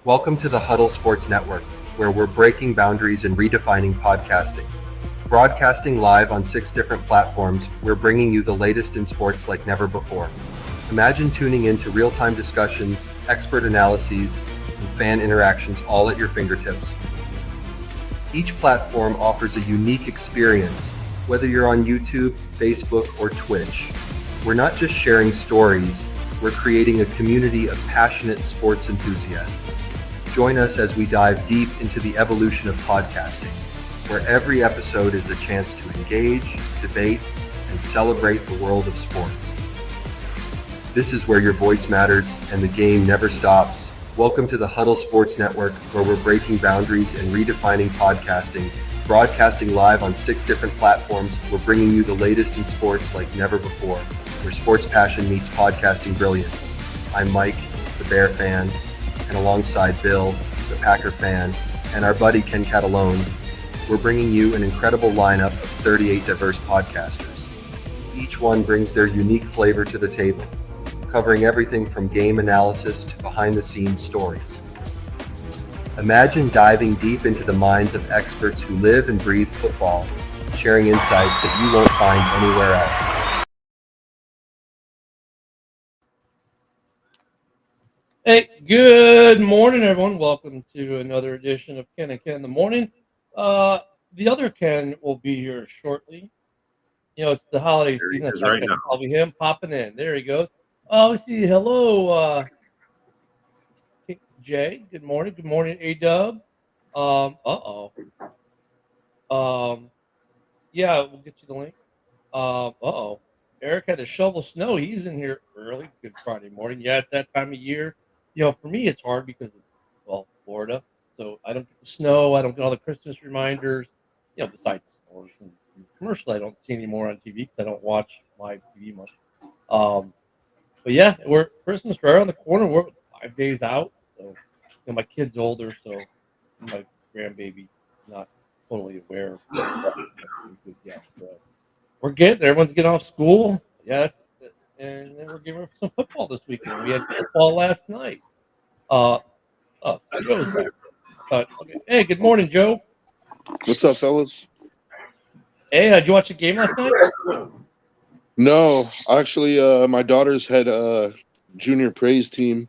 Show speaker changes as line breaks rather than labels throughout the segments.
Welcome to the Huddle Sports Network, where we're breaking boundaries and redefining podcasting. Broadcasting live on 6 different platforms, we're bringing you the latest in sports like never before. Imagine tuning in to real-time discussions, expert analyses, and fan interactions all at your fingertips. Each platform offers a unique experience, whether you're on YouTube, Facebook, or Twitch. We're not just sharing stories, we're creating a community of passionate sports enthusiasts. Join us as we dive deep into the evolution of podcasting, where every episode is a chance to engage, debate, and celebrate the world of sports. This is where your voice matters and the game never stops. Welcome to the Huddle Sports Network, where we're breaking boundaries and redefining podcasting. Broadcasting live on 6 different platforms, we're bringing you the latest in sports like never before, where sports passion meets podcasting brilliance. I'm Mike, the Bear fan, and alongside Bill, the Packer fan, and our buddy Ken Catalone, we're bringing you an incredible lineup of 38 diverse podcasters. Each one brings their unique flavor to the table, covering everything from game analysis to behind-the-scenes stories. Imagine diving deep into the minds of experts who live and breathe football, sharing insights that you won't find anywhere else.
Hey, good morning, everyone. Welcome to another edition of Ken and Ken in the Morning. The other Ken will be here shortly. You know, it's the holiday season.
Is right now.
I'll be him popping in. There he goes. Oh, let's see. Hello, Jay. Good morning. Good morning, A-Dub. Yeah, we'll get you the link. Eric had to shovel snow. He's in here early. Good Friday morning. Yeah, it's that time of year. You know, for me, it's hard because it's, Florida. So I don't get the snow. I don't get all the Christmas reminders. You know, besides the stores and commercial, I don't see anymore on TV because I don't watch live TV much. But yeah, we're Christmas right around the corner. We're 5 days out. So, you know, my kid's older, so my grandbaby not totally aware of yet. So we're getting everyone's getting off school. Yeah, and then we're getting some football this weekend. We had football last night. Joe's back. Okay. Hey, good morning, Joe.
What's up, fellas?
Hey, did you watch the game last night?
No, actually, my daughter's had a junior praise team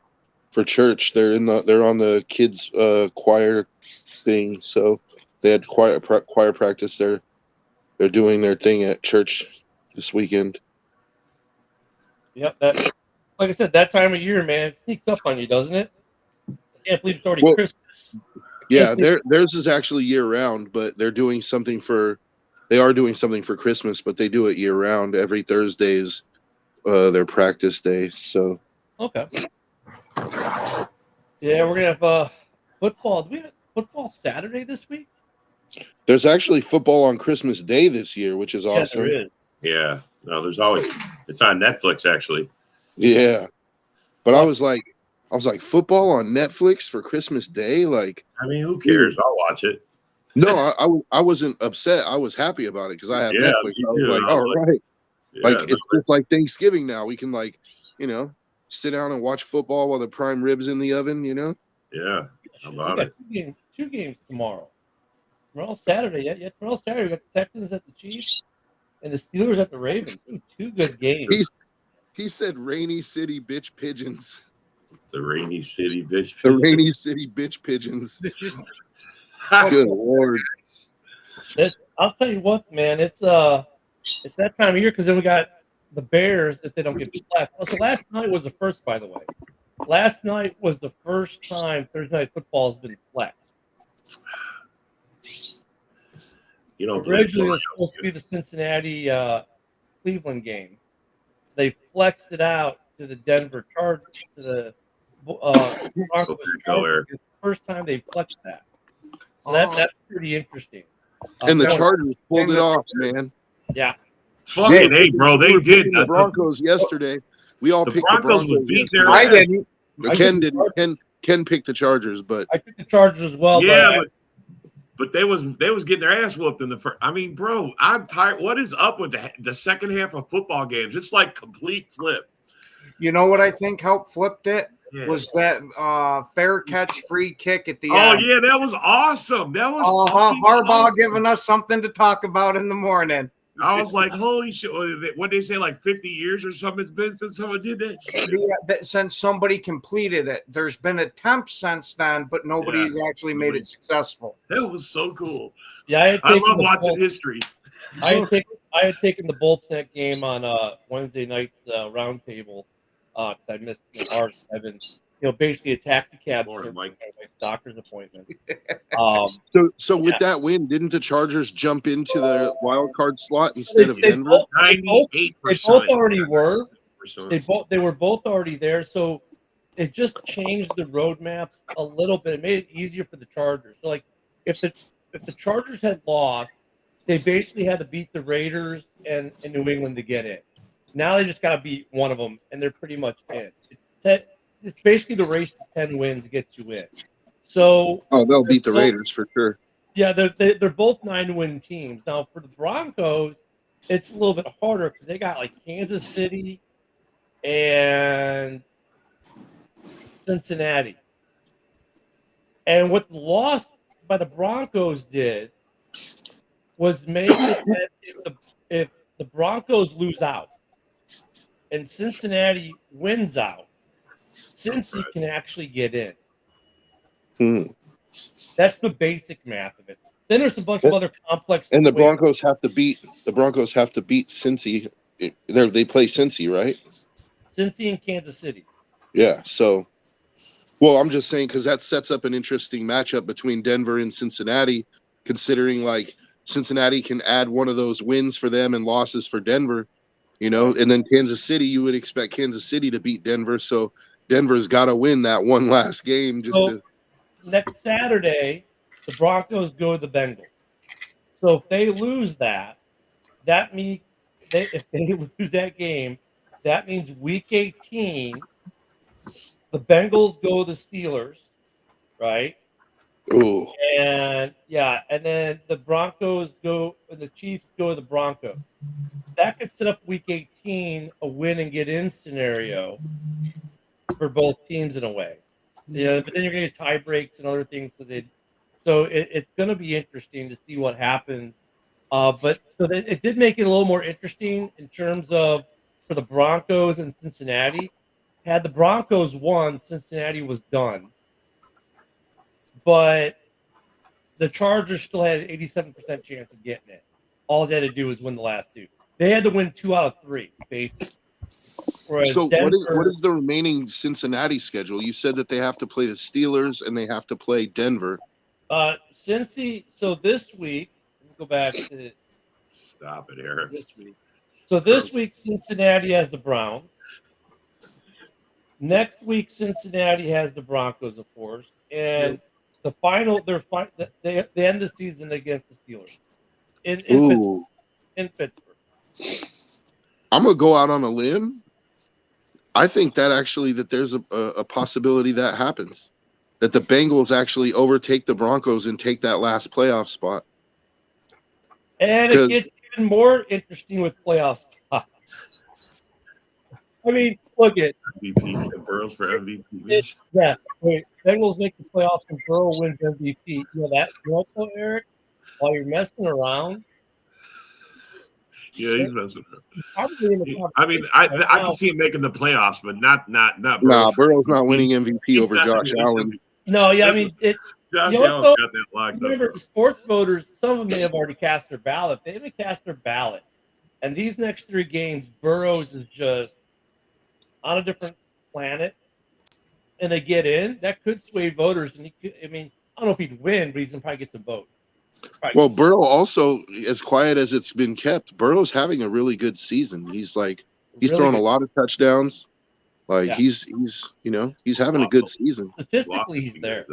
for church. They're on the kids choir thing, so they had choir practice. They're doing their thing at church this weekend.
Yep, like I said, that time of year, man, it sneaks up on you, doesn't it? I can't believe it's already Christmas.
Yeah, theirs is actually year round, but they are doing something for Christmas, but they do it year round. Every Thursday is their practice day. So
okay. Yeah, we're gonna have football. Do we have football Saturday this week?
There's actually football on Christmas Day this year, which is awesome.
There is.
Yeah. No, there's always it's on Netflix actually.
Yeah. But I was like, football on Netflix for Christmas Day? Like,
I mean, who cares? I'll watch it.
No, I wasn't upset. I was happy about it because I have Netflix. I was like, all right.
Yeah,
like it's just like Thanksgiving now. We can sit down and watch football while the prime rib's in the oven,
Yeah. How about it?
Two games tomorrow. Tomorrow Saturday. Yeah, tomorrow Saturday we got the Texans at the Chiefs and the Steelers at the Ravens. Two good games.
He said Rainy City bitch pigeons.
The Rainy City bitch.
The Rainy City bitch pigeons. Good Lord.
I'll tell you what, man. It's that time of year because then we got the Bears if they don't get flexed. So last night was the first, by the way. Last night was the first time Thursday Night Football has been flexed.
You know,
originally it was supposed to be the Cincinnati Cleveland game. They flexed it out to the Denver Chargers, to the Broncos. It's the first time they flexed that. So that's pretty interesting.
And the Chargers pulled it off, man.
Yeah.
Fucking hey, bro. They did.
The Broncos yesterday. We all picked the Broncos.
Would beat their
I didn't. Ken didn't. Ken picked the Chargers, but
I picked the Chargers as well.
Yeah, but they was getting their ass whooped in the first. I mean, bro, I'm tired. What is up with the second half of football games? It's like complete flip.
You know what I think helped flipped it?
Yeah.
was that fair catch free kick at the
Oh
end.
yeah, that was awesome. That was
Harbaugh
awesome.
giving us something to talk about in the morning.
I was like, holy shit! What they say, like 50 years or something? It's been since someone did that shit.
Since somebody completed it, there's been attempts since then, but nobody's actually made it successful.
That was so cool.
Yeah,
I love watching history.
I had taken the Bolts that game on Wednesday night's roundtable because I missed the art. I've been, basically a taxi cab
Morning,
for
Mike.
my doctor's appointment.
So with that win, didn't the Chargers jump into the wild card slot instead of Denver?
98%.
They both already were. They were both already there. So it just changed the roadmaps a little bit. It made it easier for the Chargers. So like if the Chargers had lost, they basically had to beat the Raiders and New England to get in. Now they just got to beat one of them, and they're pretty much in. It's basically the race to 10 wins gets you in. So
they'll beat the Raiders for sure.
Yeah, they're both 9-win teams. Now for the Broncos, it's a little bit harder because they got like Kansas City and Cincinnati. And what the loss by the Broncos did was make it that if the Broncos lose out and Cincinnati wins out, Cincy can actually get in. That's the basic math of it. Then there's a bunch of other complex.
And the Broncos have to beat Cincy. They play Cincy, right?
Cincy and Kansas City.
Yeah. So, well, I'm just saying because that sets up an interesting matchup between Denver and Cincinnati, considering like Cincinnati can add one of those wins for them and losses for Denver, and then Kansas City, you would expect Kansas City to beat Denver. So Denver's got to win that one last game
Next Saturday, the Broncos go to the Bengals. So if they lose that means if they lose that game, that means week 18, the Bengals go to the Steelers, right?
Ooh.
And then the Broncos go and the Chiefs go to the Broncos. That could set up week 18 a win and get in scenario for both teams in a way. Yeah, but then you're going to get tie breaks and other things. So it's going to be interesting to see what happens. It did make it a little more interesting in terms of for the Broncos and Cincinnati. Had the Broncos won, Cincinnati was done. But the Chargers still had an 87% chance of getting it. All they had to do was win the last two. They had to win 2 out of 3, basically.
So what is the remaining Cincinnati schedule? You said that they have to play the Steelers and they have to play Denver.
Cincy. So this week, let me go back to
stop it, Eric.
This week. So this week, Cincinnati has the Browns. Next week, Cincinnati has the Broncos, of course, and the final. They end the season against the Steelers in Pittsburgh.
I'm gonna go out on a limb. I think that there's a possibility that happens, that the Bengals actually overtake the Broncos and take that last playoff spot.
And it gets even more interesting with playoff spots. I mean, look at
MVP and Burrows for MVP.
Bengals make the playoffs and Burrow wins MVP. You know that, Eric? While you're messing around.
Yeah, he's messing around.
I
can see him making the playoffs, but not.
Nah, Burrow's not winning MVP over Josh Allen.
No, yeah, I mean,
Josh Allen's got that locked up.
Remember, sports voters, some of them may have already cast their ballot. They haven't cast their ballot. And these next 3 games, Burrows is just on a different planet. And they get in. That could sway voters. And I don't know if he'd win, but he's going to probably get some votes. Right.
Well, Burrow also, as quiet as it's been kept, Burrow's having a really good season. He's really throwing a lot of touchdowns. He's having a good season.
Statistically, he's there.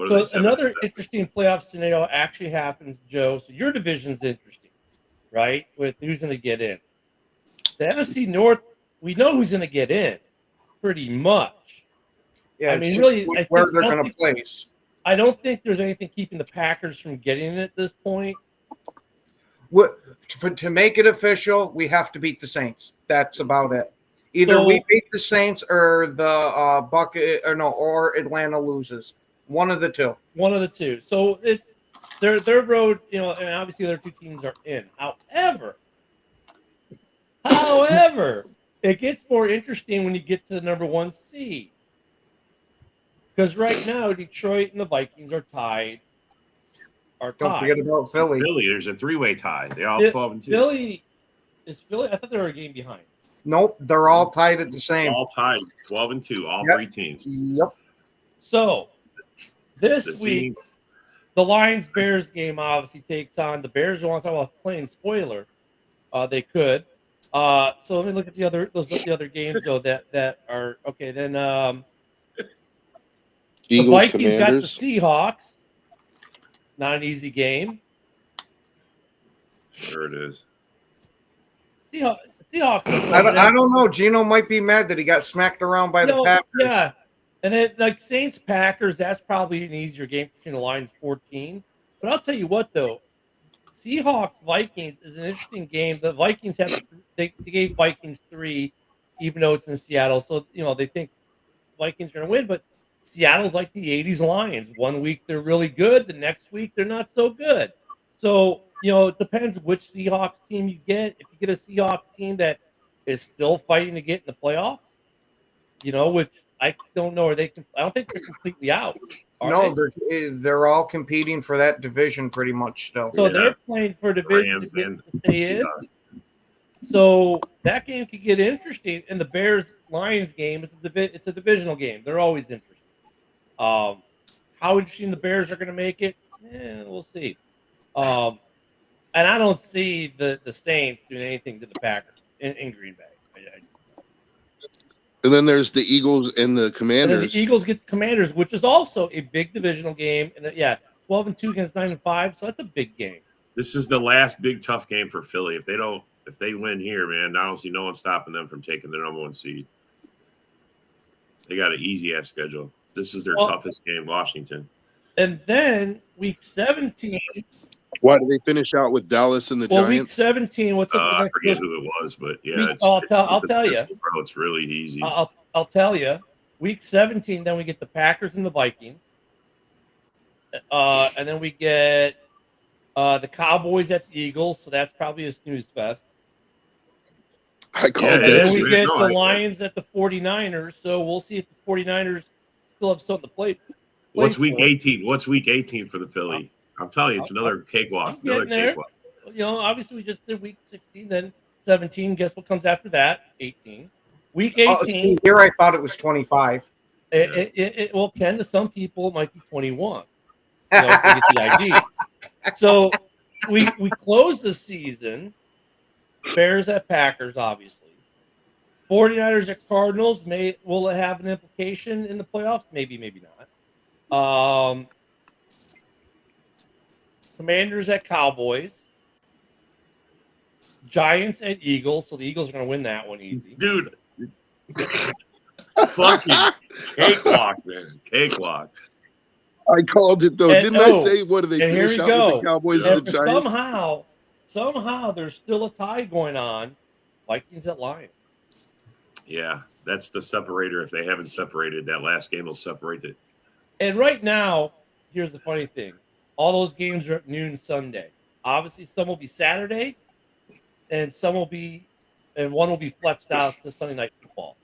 So another interesting playoff scenario actually happens, Joe. So your division's interesting, right? With who's going to get in. The NFC North, we know who's going to get in, pretty much.
Yeah,
I mean, really,
where they're going to place.
I don't think there's anything keeping the Packers from getting it at this point.
To make it official, we have to beat the Saints. That's about it. Either we
So-
beat the Saints or the or Atlanta loses. One of the two.
One of the two. So it's their road, and obviously their two teams are in. However, it gets more interesting when you get to the number 1 seed. Because right now, Detroit and the Vikings are tied.
Don't forget about Philly.
Philly, there's a 3-way tie. They're all
Phil-
12-2.
Philly is Philly. I thought they were a game behind.
Nope, they're all tied at the same.
All tied, 12-2, all
Yep.
3 teams.
Yep.
So this
The
week,
seed-
the Lions Bears game obviously takes on the Bears. You want to talk about playing spoiler? They could. So let me look at the other games though that are okay. Then the
Eagles,
Vikings
Commanders.
got the Seahawks. Not an easy game.
Sure it is.
Seahawks.
I don't know. Gino might be mad that he got smacked around by the Packers.
Yeah. And then like Saints Packers, that's probably an easier game between the Lions 14. But I'll tell you what though, Seahawks Vikings is an interesting game. The Vikings they gave Vikings 3, even though it's in Seattle. So they think Vikings are gonna win, but Seattle's like the 80s Lions. One week they're really good, the next week they're not so good. So it depends which Seahawks team you get. If you get a Seahawks team that is still fighting to get in the playoffs, which I don't know, I don't think they're completely out.
No, they're all competing for that division pretty much still.
So
Yeah.
they're playing for division
Rams
to
and
stay in. So that game could get interesting. And the Bears Lions game, it's a divisional game. They're always interesting. How interesting the Bears are going to make it, we'll see. And I don't see the Saints doing anything to the Packers in Green Bay.
And then there's the Eagles and the
And then
Commanders.
the Eagles get the Commanders, which is also a big divisional game. And 12-2 against 9-5, so that's a big game.
This is the last big tough game for Philly. If they win here, man, I don't see no one stopping them from taking the number 1 seed. They got an easy ass schedule. This is their toughest game, Washington.
And then week 17.
Why did they finish out with Dallas and the
Well, week
Giants?
17. What's up?
I forget who it was, but yeah,
I'll tell you.
Bro, it's really easy.
I'll tell you. Week 17, then we get the Packers and the Vikings, and then we get the Cowboys at the Eagles. So that's probably a snooze fest.
I called
And
that.
then we
shit.
get
No,
the
I-
Lions at the 49ers. So we'll see if the 49ers still have something to play.
What's week
for.
18? What's week 18 for the Philly? I'm telling you, it's another cakewalk.
I'm getting there. Obviously we just did week 16, then 17. Guess what comes after that? 18. Week 18.
See, here I thought it was 25.
Well, Ken, to some people, it might be 21. If they get the idea. So we close the season. Bears at Packers, obviously. 49ers at Cardinals. Will it have an implication in the playoffs? Maybe, maybe not. Commanders at Cowboys. Giants at Eagles. So the Eagles are going to win that one easy.
Dude, it's fucking cakewalk, man. Cakewalk.
I called it though.
And-
Didn't I say what do they
and here
finish
we
out
go.
with the Cowboys
And
and the Giants?
somehow there's still a tie going on. Vikings at Lions.
Yeah, that's the separator. If they haven't separated, that last game will separate it.
And right now, here's the funny thing. All those games are at noon Sunday. Obviously, some will be Saturday, and one will be flexed out to Sunday Night Football.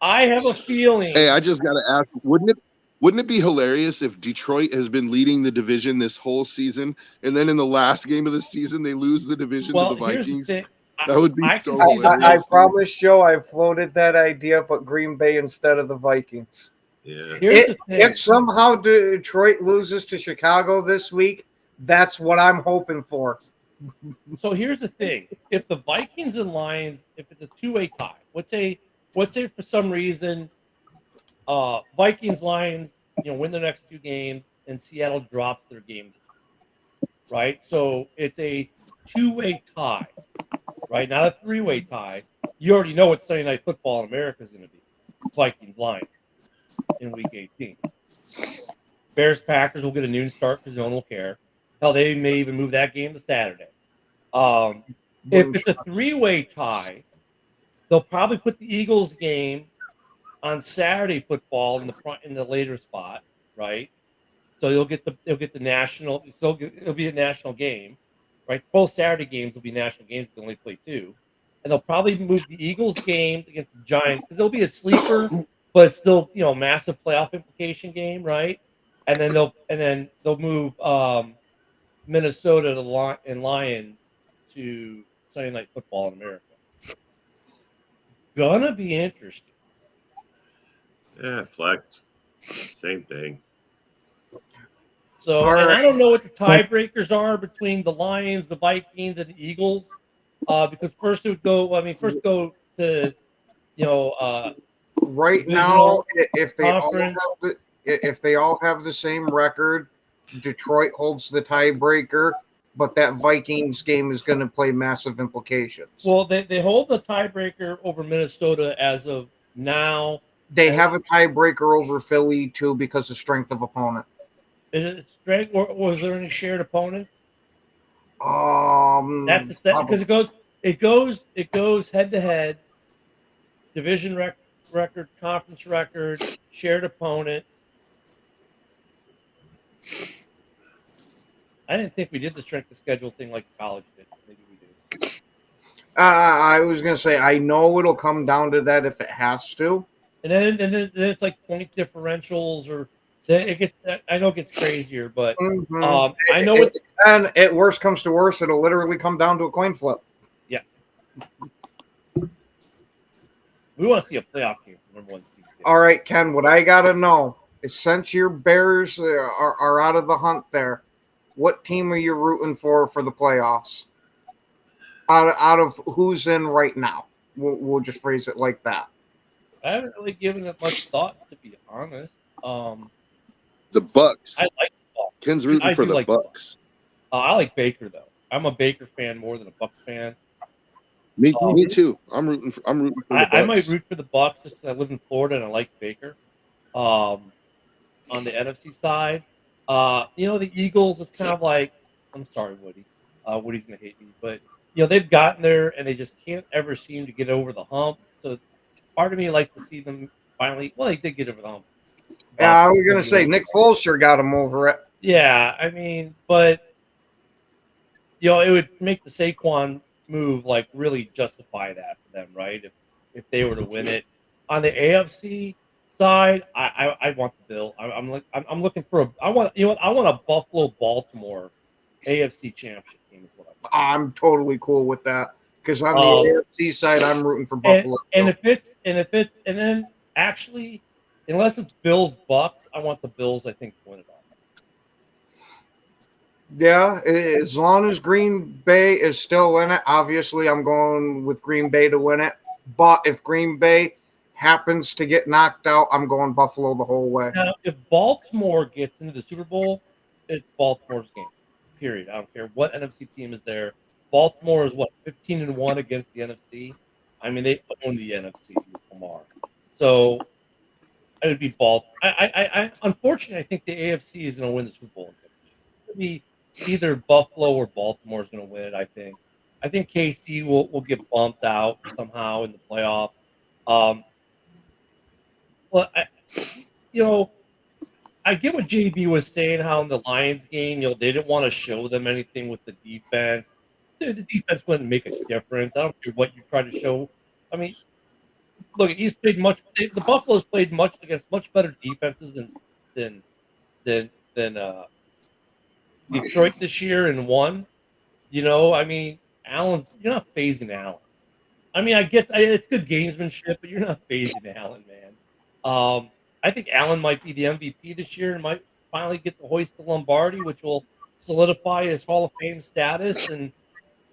I have a feeling.
Hey, I just got to ask, wouldn't it be hilarious if Detroit has been leading the division this whole season, and then in the last game of the season they lose the division to the
here's
Vikings?
thing.
That would be
I
so
can see that.
I
hilarious.
promise you, I floated that idea, but Green Bay instead of the Vikings.
Yeah.
Here's the thing.
If somehow Detroit loses to Chicago this week, that's what I'm hoping for.
So here's the thing: if the Vikings and Lions, if it's a two-way tie, let's say for some reason, Vikings Lions, win the next 2 games, and Seattle drops their game, right? So it's a two-way tie, right? Not a 3-way tie. You already know what Sunday Night Football in America is going to be: Vikings Lions in Week 18. Bears Packers will get a noon start because no one will care. Hell, they may even move that game to Saturday. If it's a 3-way tie, They'll probably put the Eagles game on Saturday football in the later spot, right? So you'll get the national. So it'll be a national game, right? Both Saturday games will be national games. They only play two, and they'll probably move the Eagles game against the Giants because it'll be a sleeper, but it's still massive playoff implication game, right? And then they'll move Minnesota and Lions to Sunday Night Football in America. Gonna be interesting.
Yeah, flex. Same thing.
So,
All
and
right.
I don't know what the tiebreakers are between the Lions, the Vikings, and the Eagles, because first it would go. I mean, first go to
Right
divisional
now,
conference.
if they all have the same record, Detroit holds the tiebreaker, but that Vikings game is going to play massive implications.
Well, they hold the tiebreaker over Minnesota as of now.
They have a tiebreaker over Philly too because of strength of opponent.
Is it strength, or was there any shared opponents? That's the set because it goes head to head, division record, conference record, shared opponents. I didn't think we did the strength of schedule thing like college did. Maybe we do.
I was going to say I know it'll come down to that if it has to.
And then it's like point differentials, or then it gets. I know it gets crazier, but
Mhm.
I know it.
And at worst comes to worst, it'll literally come down to a coin flip.
Yeah, we want to see a playoff game for number one seed.
All right, Ken. What I got to know is since your Bears are out of the hunt, there, what team are you rooting for the playoffs? Out of who's in right now, we'll just phrase it like that.
I haven't really given it much thought, to be honest.
The Bucks.
I like the Bucks.
Ken's rooting
I
for
do
the
like the
Bucks.
I like Baker though. I'm a Baker fan more than a Bucks fan.
Me too. I'm rooting for the Bucks.
I might root for the Bucks just because I live in Florida and I like Baker. On the NFC side, the Eagles is kind of like, I'm sorry, Woody. Woody's gonna hate me, but they've gotten there and they just can't ever seem to get over the hump. So part of me likes to see them finally. Well, they did get over the hump.
Yeah, I was going to say Nick Foles sure got him over it.
Yeah, I mean, but it would make the Saquon move like really justify that for them, right? If they were to win it. On the AFC side, I want the Bill. I'm looking for I want a Buffalo Baltimore AFC championship game is what I want.
I'm totally cool with that because on the AFC side, I'm rooting for Buffalo.
And then actually, unless it's Bills Bucks, I want the Bills. I think to win it all.
Yeah, as long as Green Bay is still in it, obviously I'm going with Green Bay to win it. But if Green Bay happens to get knocked out, I'm going Buffalo the whole way.
Now, if Baltimore gets into the Super Bowl, it's Baltimore's game. Period. I don't care what NFC team is there. Baltimore is 15-1 against the NFC. I mean, they own the NFC with Lamar. So it would be Baltimore. I unfortunately, I think the AFC is going to win the Super Bowl. It would be either Buffalo or Baltimore is going to win it. I think KC will get bumped out somehow in the playoffs. I get what JB was saying, how in the Lions game, they didn't want to show them anything with the defense. The defense wouldn't make a difference. I don't care what you try to show. I mean, look, he's played much. The Buffalo's played much against much better defenses than Detroit this year and won. I mean, you're not phasing Allen. I mean, it's good gamesmanship, but you're not phasing Allen, man. I think Allen might be the MVP this year and might finally get to hoist the Lombardi, which will solidify his Hall of Fame status, and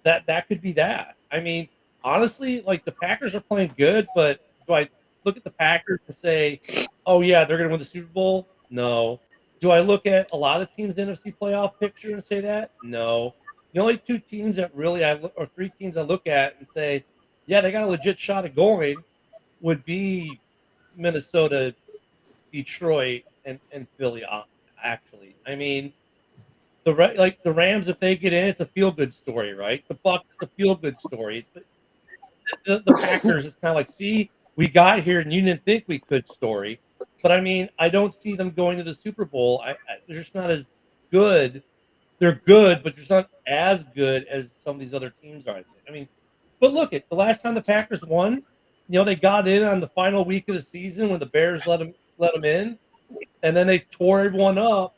that could be that. I mean, honestly, like the Packers are playing good, but do I look at the Packers and say, "Oh yeah, they're going to win the Super Bowl"? No. Do I look at a lot of teams' NFC playoff picture and say that? No. The only two teams that really or three teams I look at and say, "Yeah, they got a legit shot at going," would be Minnesota, Detroit, and Philly. Actually, I mean, the Rams, if they get in, it's a feel good story, right? The Bucks, it's a feel good story. the Packers is kind of like, see, we got here and you didn't think we could story. But I mean, I don't see them going to the Super Bowl. They're just not as good. They're good, but they're just not as good as some of these other teams are. I mean, but look at the last time the Packers won. They got in on the final week of the season when the Bears let them in, and then they tore everyone up.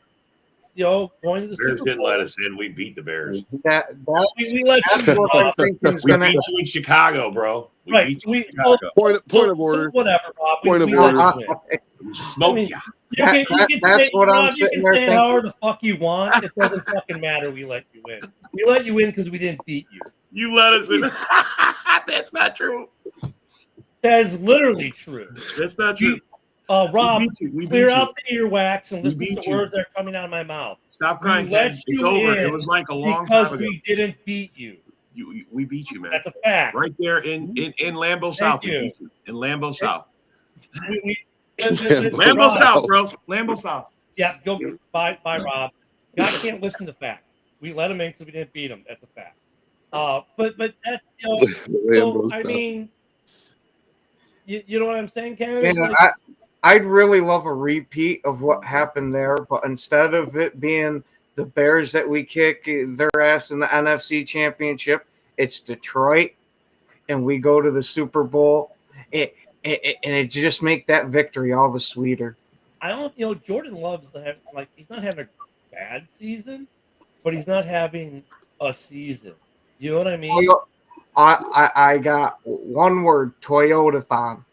Going to the
Bears
Super
didn't
Bowl.
let us in. We beat the Bears.
That's
We let
that's
you
what I think is
We
going
beat
to.
you in Chicago, bro. We
right.
beat you in
Well,
Chicago.
Point of order.
whatever, Rob.
Point of
we let
order.
you win.
We smoked you.
You can
That's
say,
what I'm
Rob, you
sitting
can
there
say
thinking.
however the fuck you want. It doesn't fucking matter. We let you win. We let you win because we didn't beat you.
You let us in. That's not true.
That is literally true.
That's not true.
Rob,
We beat you. We
clear
beat
out the earwax and
We
listen to
beat
the
you.
words that are coming out of my mouth.
Stop crying,
We let
Ken. It's
you
over.
in
It was like a long
because
time ago.
we didn't beat you.
We beat you, man.
That's a fact.
Right there in Lambeau South.
you.
We beat you. In Lambeau South.
Lambeau
Lambeau
Rob,
South, bro. Lambeau South.
Yeah, go. Bye, Rob. God can't listen to facts. We let him in because we didn't beat him. That's a fact. But that so I mean, you know what I'm saying, Ken?
Yeah,
Like,
I'd really love a repeat of what happened there, but instead of it being the Bears that we kick their ass in the NFC Championship, it's Detroit, and we go to the Super Bowl. And it just make that victory all the sweeter.
I don't. Jordan Love's he's not having a bad season, but he's not having a season. You know what I mean?
I got one word: Toyota-thon.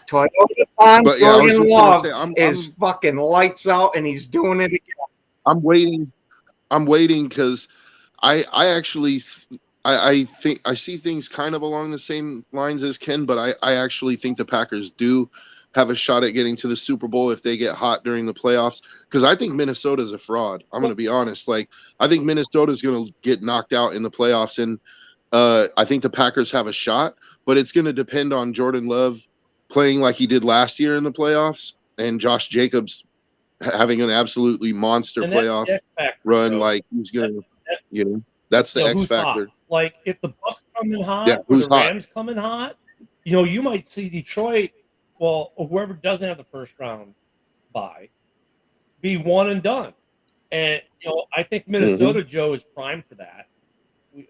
Toyota-thon.
But yeah, I was
Jordan
just
Love
gonna say,
is fucking lights out, and he's doing it again.
I'm waiting because I actually I think I see things kind of along the same lines as Ken, but I actually think the Packers do have a shot at getting to the Super Bowl if they get hot during the playoffs. Because I think Minnesota's a fraud. I'm going to be honest. Like, I think Minnesota's going to get knocked out in the playoffs, and I think the Packers have a shot, but it's going to depend on Jordan Love playing like he did last year in the playoffs, and Josh Jacobs having an absolutely monster
And that's
playoff
the X factor,
run.
bro.
Like, he's going to, that's the X
who's
factor.
hot? Like, if the Bucks come in hot
Yeah,
or
who's
the
hot?
Rams come in hot, you might see Detroit, or whoever doesn't have the first round bye, be one and done. And I think Minnesota, Joe, is primed for that. It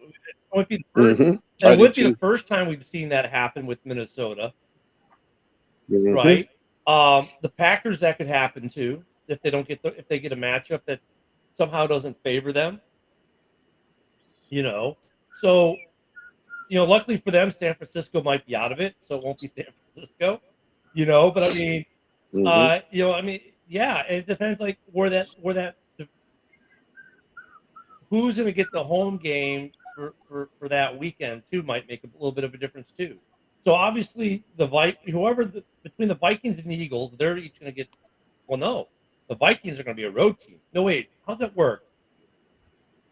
would be the first time we've seen that happen with Minnesota, right? The Packers, that could happen too if they don't get if they get a matchup that somehow doesn't favor them. So luckily for them, San Francisco might be out of it, so it won't be San Francisco. But I mean, yeah, it depends like where that who's going to get the home game for that weekend too might make a little bit of a difference too. So obviously between the Vikings and the Eagles, they're each going to get. Well, no, the Vikings are going to be a road team. No, wait, how's that work?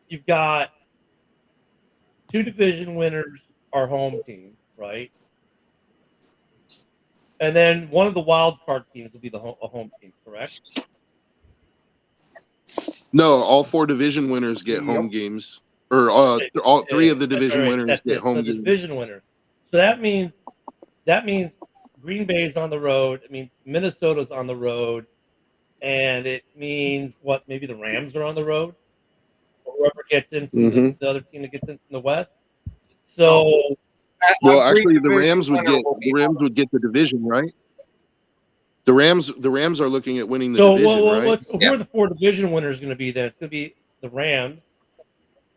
You've got 2 division winners are home team, right? And then one of the wild card teams will be a home team, correct?
No, all 4 division winners get home games, or all 3 of the division winners get home games.
Division winner. So that means Green Bay's on the road. It means Minnesota's on the road, and it means what? Maybe the Rams are on the road. Or whoever gets in, the other team that gets in from the West. So,
well, actually, the Rams would get the division, right? The Rams are looking at winning the division, right?
Who are the 4 division winners going to be then? It's going to be the Rams,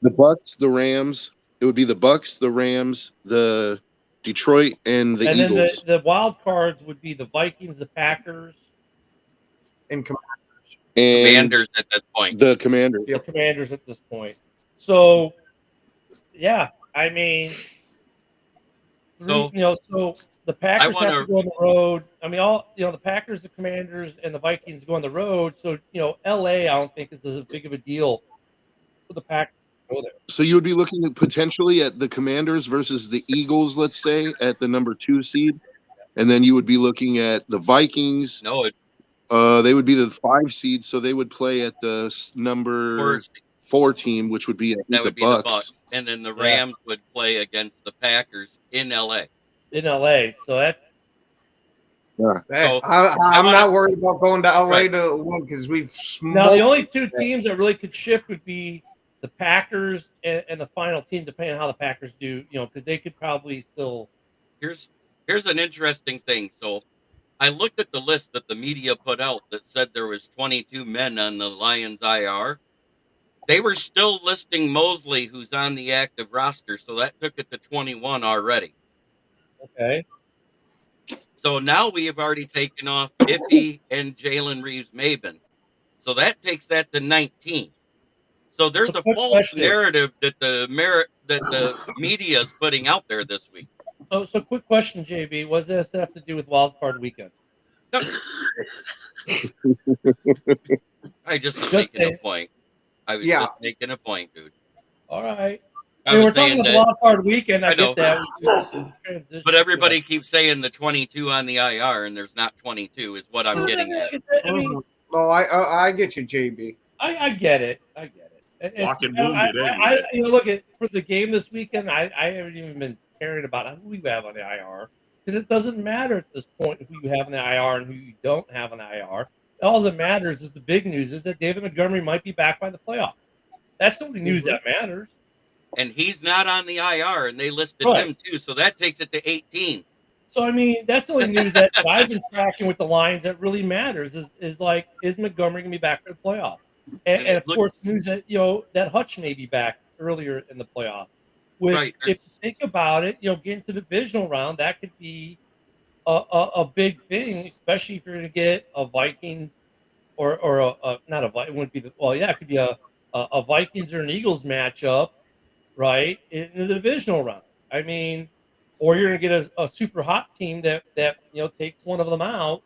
the Bucks, the Rams. It would be the Bucks, the Rams, the Detroit, and the Eagles.
And then the wild cards would be the Vikings, the Packers,
and
Commanders at this point.
The Commanders.
The Commanders at this point. So, yeah, I mean, so the Packers have to go on the road. I mean, the Packers, the Commanders, and the Vikings go on the road. So, LA, I don't think is as big of a deal for the Packers to go there.
So you would be looking at potentially at the Commanders versus the Eagles, let's say, at the number 2 seed, and then you would be looking at the Vikings.
No,
they would be the 5 seed, so they would play at the number 4 team, which would be
the
Bucks.
and then the Rams would play against the Packers in LA.
in LA. So that's
Hey,
So,
I'm
wanna-
not worried about going to LA
Right.
to win because we've
now the
smoked.
only two teams that really could shift would be the Packers and the final team, depending on how the Packers do. Because they could probably still.
here's an interesting thing. So I looked at the list that the media put out that said there was 22 men on the Lions IR. They were still listing Mosley, who's on the active roster, so that took it to 21 already.
Okay.
So now we have already taken off Iffy and Jalen Reeves-Maybin. So that takes that to 19. So there's a
Quick
false
question.
narrative that the media is putting out there this week.
So quick question, JB. What does this have to do with Wild Card Weekend?
I just was
Just
making a
say-
point. I was
Yeah.
just making a point, dude.
All right.
I
We're
was
talking
saying
about the
that,
Wild Card Weekend. I
I know.
get that.
but everybody keeps saying the 22 on the IR, and there's not 22, is what I'm getting at.
I mean,
Oh, I get you, JB.
I get it. I get it.
Walking
I,
wounded
I,
anyway.
look at for the game this weekend. I haven't even been caring about who we have on the IR because it doesn't matter at this point who you have on the IR and who you don't have on the IR. All that matters is the big news is that David Montgomery might be back by the playoffs. That's the only news that matters.
And he's not on the IR, and they listed
Right.
him too, so that takes it to 18.
So I mean, that's the only news that I've been tracking with the Lions that really matters is Montgomery gonna be back for the playoffs? And of course, news that that Hutch may be back earlier in the playoffs. Which,
Right.
if you think about it, getting to the divisional round, that could be a big thing, especially if you're going to get a Vikings or not a Vikings. It wouldn't be it could be a Vikings or an Eagles matchup, right, in the divisional round. I mean, or you're going to get a super hot team that takes one of them out,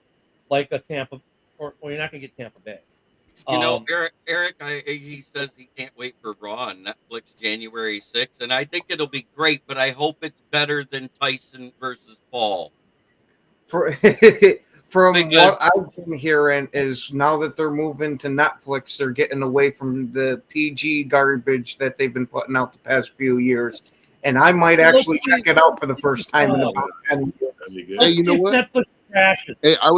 like a Tampa, or you're not going to get Tampa Bay.
Eric, he says he can't wait for Raw on Netflix January 6th, and I think it'll be great, but I hope it's better than Tyson versus Paul.
From
Because-
what I've been hearing is now that they're moving to Netflix, they're getting away from the PG garbage that they've been putting out the past few years. And I might actually check it out for the first time in about 10 years.
That'd be good.
Hey, you know what?
Netflix crashes.
Hey, I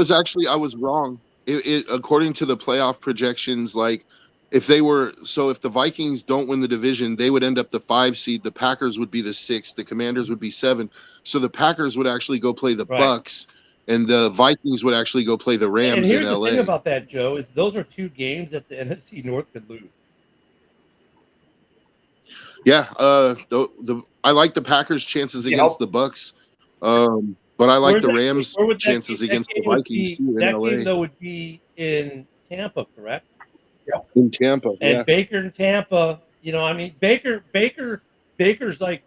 was wrong. It according to the playoff projections, like if the Vikings don't win the division, they would end up the 5 seed. The Packers would be the 6. The Commanders would be 7. So the Packers would actually go play the
Right.
Bucks, and the Vikings would actually go play the
And
Rams
here's
in
the
LA.
thing about that, Joe, is those are 2 games that the NFC North could lose.
Yeah, I like the Packers' chances against the Bucks, but I like
Where's
the
that-
Rams'
where would that
chances
game- that
against the
game would
Vikings
be-
too in
That
LA.
game though would be in Tampa, correct?
In Tampa,
And
yeah.
Baker in Tampa, Baker's like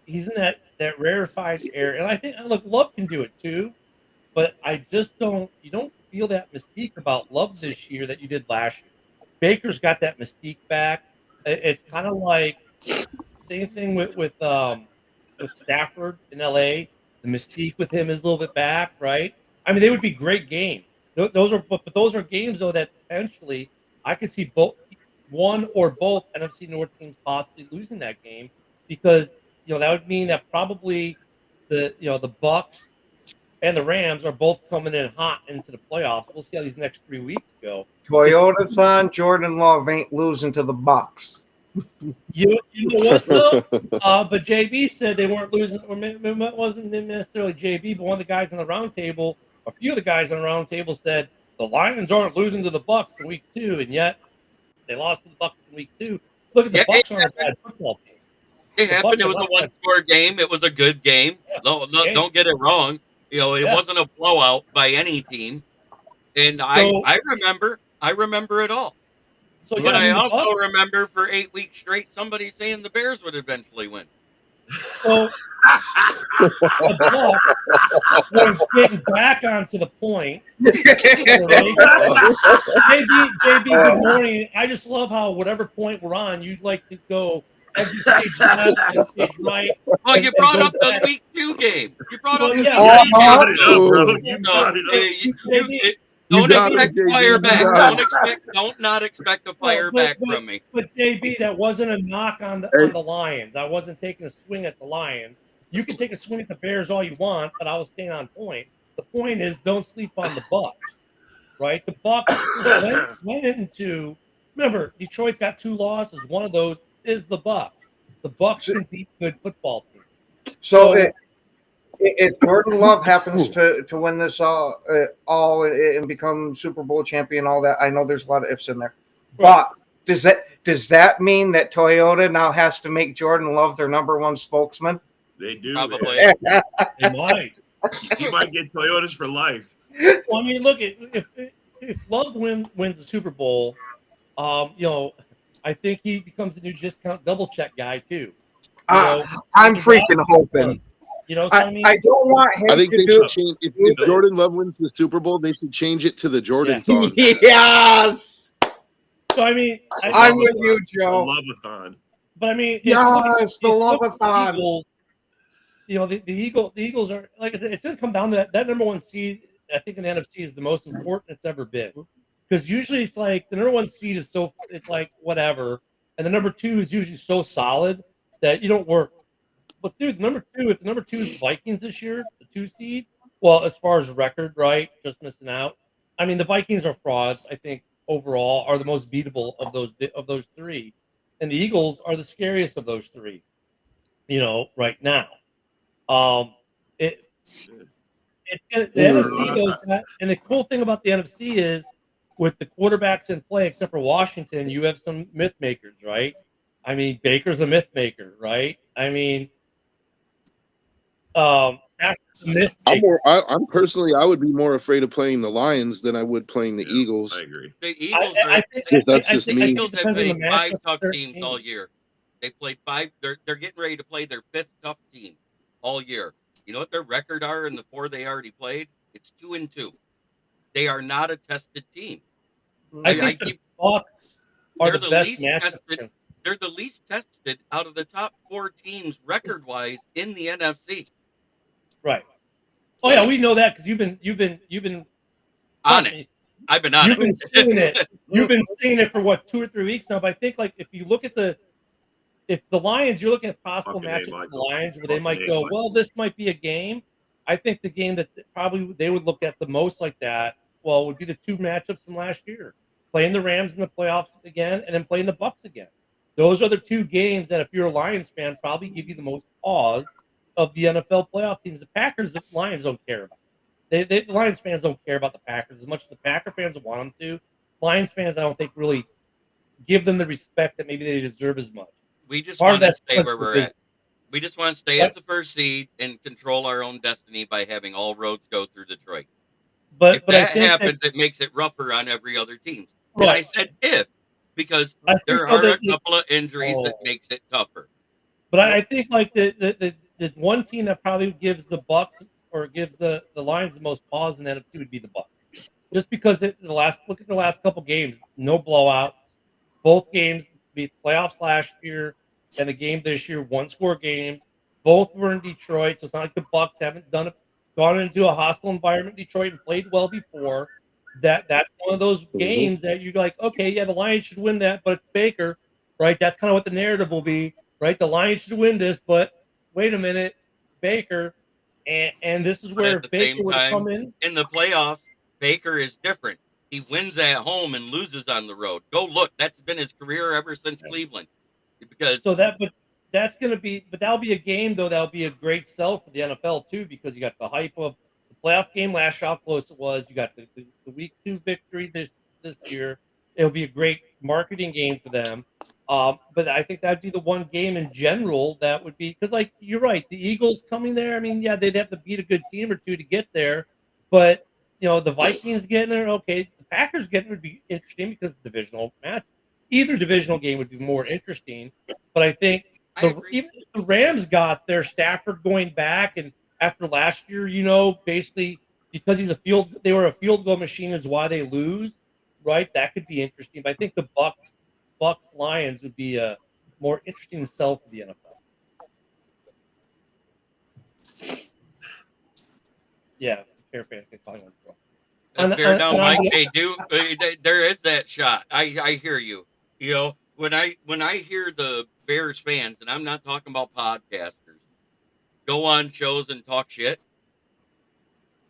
he's in that rarefied air, and I think Love can do it too, but I just don't. You don't feel that mystique about Love this year that you did last year. Baker's got that mystique back. It's kind of like same thing with Stafford in LA. The mystique with him is a little bit back, right? I mean, they would be great games. Those are games though that potentially I could see one or both NFC North teams possibly losing that game because that would mean that probably the Bucks and the Rams are both coming in hot into the playoffs. We'll see how these next 3 weeks go.
Toyota-thon Jordan Love ain't losing to the Bucks.
You know what? No, but JB said they weren't losing, or it wasn't necessarily JB, but one of the guys on the round table, a few of the guys on the round table said the Lions aren't losing to the Bucks in week 2, and yet they lost to the Bucks in week 2. Look at the Bucks aren't a bad football team.
It happened. It was a 1-score game. It was a good game.
Yeah.
Don't get it wrong. It wasn't a blowout by any team. And I remember it all.
So,
But I
the
also
Bucks-
remember for 8 weeks straight somebody saying the Bears would eventually win.
So the Bucks were getting back onto the point. JB, good morning. I just love how whatever point we're on, you'd like to go every stage left and stage right.
Well, you
And
brought
go
up the
back.
week 2 game. You brought up
Well,
the
yeah.
Philly
Brought
game.
it up, bro. You
So,
brought it up.
don't
got it,
expect
JB,
fire
you
back.
got it.
Don't not expect a fire
But-
back from me.
But JB, that wasn't a knock on the Lions. I wasn't taking a swing at the Lions. You can take a swing at the Bears all you want, but I was staying on point. The point is, don't sleep on the Bucks, right? The Bucks went into. Remember, Detroit's got 2 losses. One of those is the Bucks. The Bucks can beat good football teams.
So if Jordan Love happens to win this all and become Super Bowl champion, all that, I know there's a lot of ifs in there. But does that mean that Toyota now has to make Jordan Love their number one spokesman?
They do.
Probably.
They might.
You might get Toyotas for life.
Well, I mean, look, if Love wins the Super Bowl, I think he becomes the new discount double check guy too.
I'm freaking hoping.
So
I don't want him
I think
to
they
do.
should change. If Jordan Love wins the Super Bowl, they should change it to the Jordan thon.
Yes.
So I mean,
I'm with you,
The
Joe.
Love-a-thon.
But I mean,
Yes, the Love-a-thon.
The Eagles are, like I said, it's going to come down to that number one seed. I think in the NFC is the most important it's ever been, because usually it's like the number one seed is it's like whatever, and the number 2 is usually so solid that you don't work. But dude, if the number 2 is Vikings this year, the 2 seed, well, as far as record, right, just missing out. I mean, the Vikings are frauds. I think overall are the most beatable of those 3, and the Eagles are the scariest of those 3. Right now. The NFC goes that, and the cool thing about the NFC is with the quarterbacks in play, except for Washington, you have some myth makers, right? I mean, Baker's a myth maker, right? I mean, Stafford's a myth maker.
I'm personally, I would be more afraid of playing the Lions than I would playing the Eagles.
I agree.
The Eagles
That's
the
me.
Eagles have
Depends on
played
the
5
matchup
tough
they're
teams
in.
all year. They played 5. They're getting ready to play their 5th tough team all year. You know what their record are in the 4 they already played? It's 2-2. They are not a tested team.
I think the Bucks are
They're
the
the
best
least
matchup.
tested. They're the least tested out of the top 4 teams record-wise in the NFC.
Right. Oh yeah, we know that because you've been
On
trust
it.
me,
I've been on
You've
it.
been seeing it. You've been seeing it for what, 2 or 3 weeks now. But I think like if you look at the Lions, you're looking at possible
Fucking A,
matchups with the
Michael.
Lions where they might
Fucking A,
go,
Michael.
well, this might be a game. I think the game that probably they would look at the most like that, well, would be the 2 matchups from last year. Playing the Rams in the playoffs again and then playing the Bucks again. Those are the 2 games that if you're a Lions fan, probably give you the most pause of the NFL playoff teams. The Packers, the Lions don't care about. The Lions fans don't care about the Packers as much as the Packer fans want them to. Lions fans, I don't think, really give them the respect that maybe they deserve as much.
We just
Part of
want to
that's
stay where we're
because-
at. We just want to stay as the 1st seed and control our own destiny by having all roads go through Detroit.
But
If
but I
that
think
happens, it makes it rougher on every other team. And I
right.
said if, because
I think
there
so
are a
that
couple of injuries that
Oh.
makes it tougher.
But I think like the one team that probably gives the Bucks or gives the Lions the most pause in the NFC would be the Bucks, just because look at the last couple games, no blowouts, both games beat playoffs last year, and the game this year 1-score games. Both were in Detroit, so it's not like the Bucks haven't gone into a hostile environment in Detroit and played well before. That's one of those games that you're like, okay, yeah, the Lions should win that, but it's Baker, right? That's kind of what the narrative will be. Right, the Lions should win this, but wait a minute, Baker, and this is
But
where
at the
Baker
same
would
time,
come in.
In the playoffs, Baker is different. He wins at home and loses on the road. Go look. That's been his career ever since Cleveland. Because
So that'll be a game though. That'll be a great sell for the NFL too, because you got the hype of the playoff game last year, how close it was. You got the week 2 victory this year. It'll be a great marketing game for them. But I think that'd be the one game in general that would be, because like you're right, the Eagles coming there. I mean, yeah, they'd have to beat a good team or 2 to get there, but the Vikings getting there, okay. The Packers getting would be interesting because of divisional match. Either divisional game would be more interesting, but I think
I agree.
even if the Rams got their Stafford going back, and after last year, basically because they were a field goal machine is why they lose, right? That could be interesting. But I think the Bucks Lions would be a more interesting sell for the NFL. Yeah, fair fans can call you on the
Bear down, Mike.
on-
They do. There is that shot. I hear you. When I hear the Bears fans, and I'm not talking about podcasters, go on shows and talk shit.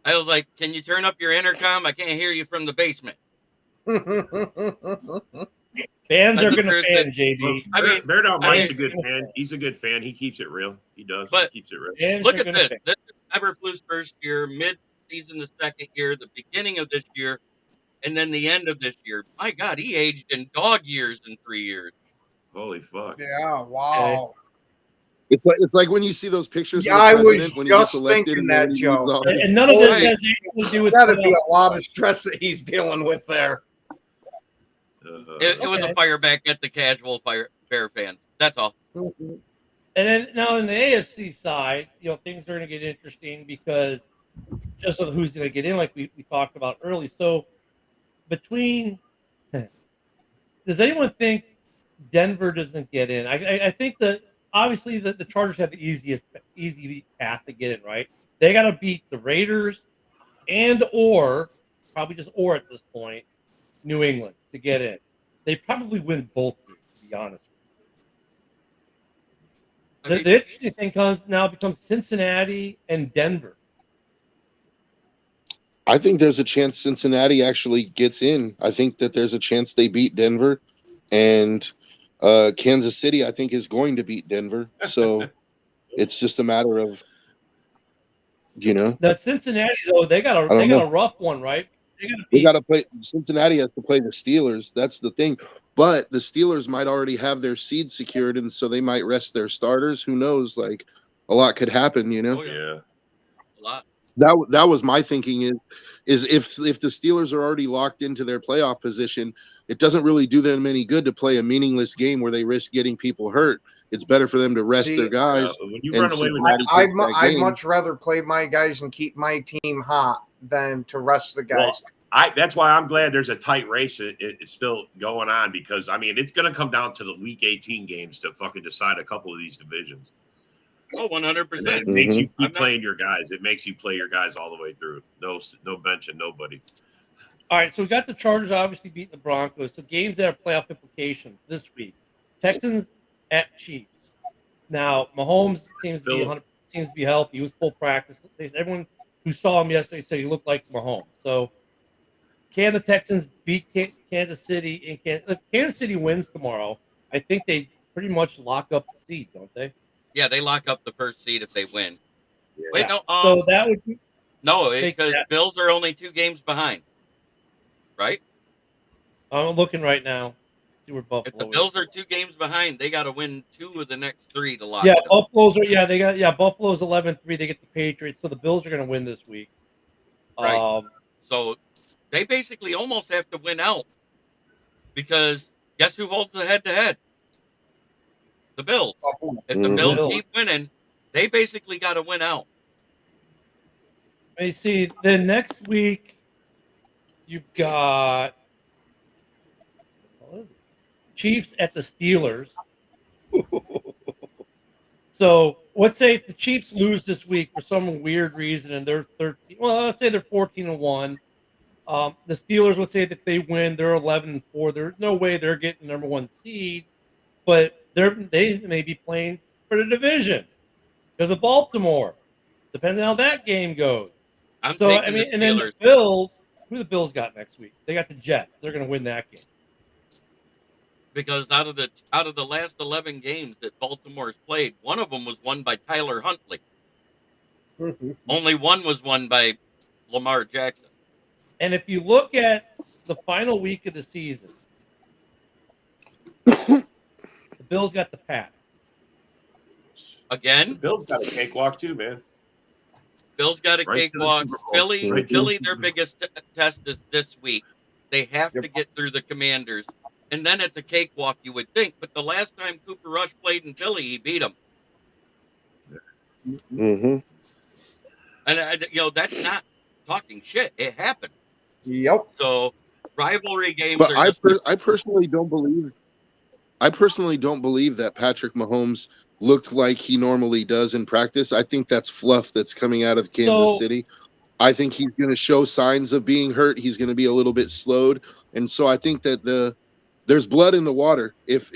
I was like, "Can you turn up your intercom? I can't hear you from the basement."
Fans
I
are
think
going to
there's
fan,
the-
JB.
I mean,
Bear Down
I
Mike's
mean-
a good fan. He's a good fan. He keeps it real. He does.
But-
He keeps it real.
Fans
Look
are
at
gonna
this.
fan.
This is Eberflus' first year, mid-season the second year, the beginning of this year, and then the end of this year. My God, he aged in dog years in 3 years.
Holy fuck.
Yeah, wow.
It's like when you see those pictures
Yeah,
of
I
the
was
president when he gets
just
elected
thinking
and
that,
then he
Joe.
moves on.
And none of this
Boy.
has anything to do
It's
with
got to be
playoffs.
a lot of stress that he's dealing with there.
It was
Okay.
a fire back at the casual Bear fans. That's all.
And then now in the AFC side, things are going to get interesting because just of who's going to get in, like we talked about early. So between, does anyone think Denver doesn't get in? I think that obviously the Chargers have the easy path to get in, right? They got to beat the Raiders or probably just or at this point, New England to get in. They probably win both games, to be honest.
I mean,
The interesting thing becomes Cincinnati and Denver.
I think there's a chance Cincinnati actually gets in. I think that there's a chance they beat Denver, and Kansas City, I think, is going to beat Denver. So it's just a matter of,
The Cincinnati, though, they got
don't know.
a rough one, right? They got to
we
beat.
got to play. Cincinnati has to play the Steelers. That's the thing. But the Steelers might already have their seed secured, and so they might rest their starters. Who knows? Like, a lot could happen.
oh,
Yeah.
a lot.
That was my thinking is if the Steelers are already locked into their playoff position, it doesn't really do them any good to play a meaningless game where they risk getting people hurt. It's better for them to rest
See,
their guys.
When you
and
run away with
Cincinnati
that,
takes that
I'd
game.
much rather play my guys and keep my team hot than to rest the guys.
Well, that's why I'm glad there's a tight race. It's still going on because I mean it's going to come down to the Week 18 games to fucking decide a couple of these divisions.
Oh, 100%.
And that makes you keep
I'm not-
playing your guys. It makes you play your guys all the way through. No benching nobody.
All right, so we got the Chargers obviously beating the Broncos. So games that have playoff implications this week: Texans at Chiefs. Now Mahomes seems to be healthy. He was full practice. Everyone who saw him yesterday said he looked like Mahomes. So can the Texans beat Kansas City? If Kansas City wins tomorrow, I think they pretty much lock up the seed, don't they?
Yeah, they lock up the first seed if they win.
Yeah.
Wait, no.
So that would be
No,
Take
because
that.
Bills are only 2 games behind. Right?
I'm looking right now. See where Buffalo
If the
is.
Bills are 2 games behind, they got to win 2 of the next 3 to lock
Yeah,
it up.
Buffalo's 11-3. They get the Patriots, so the Bills are going to win this week.
Right. So they basically almost have to win out because guess who holds the head-to-head? The Bills. If the
Mhm.
Bills
Bills.
keep winning, they basically got to win out.
Let me see. Then next week, you've got Chiefs at the Steelers. So let's say if the Chiefs lose this week for some weird reason and they're 13. Well, let's say they're 14-1. The Steelers, let's say that they win, they're 11-4. There's no way they're getting number 1 seed, but they may be playing for the division because of Baltimore, depending on how that game goes.
I'm
So
taking
I mean,
the
and then
Steelers.
the Bills. Who the Bills got next week? They got the Jets. They're going to win that game.
Because out of the last 11 games that Baltimore's played, one of them was won by Tyler Huntley. Only one was won by Lamar Jackson.
And if you look at the final week of the season, the Bills got the Pats.
Again,
Bill's got a cakewalk too, man.
Bill's got a
Right to the
cakewalk.
Super Bowl.
Philly,
Right to the
Philly,
Super
their
Bowl.
biggest test is this week. They have to get through the Commanders, and then it's a cakewalk, you would think. But the last time Cooper Rush played in Philly, he beat them.
Mm-hmm.
And that's not talking shit. It happened.
Yep.
So rivalry games
But
are just
I personally don't believe. I personally don't believe that Patrick Mahomes looked like he normally does in practice. I think that's fluff that's coming out of Kansas City. I think he's going to show signs of being hurt. He's going to be a little bit slowed, and so I think that there's blood in the water. If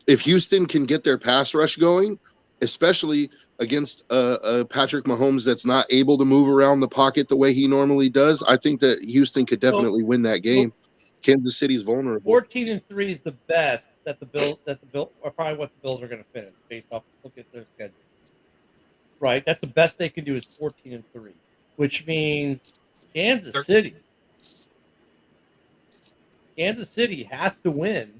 Houston can get their pass rush going, especially against Patrick Mahomes that's not able to move around the pocket the way he normally does, I think that Houston could definitely win that game. Kansas City's vulnerable.
14-3 is the best that the Bills or probably what the Bills are going to finish based off look at their schedule. Right, that's the best they can do is 14-3, which means Kansas City has to win.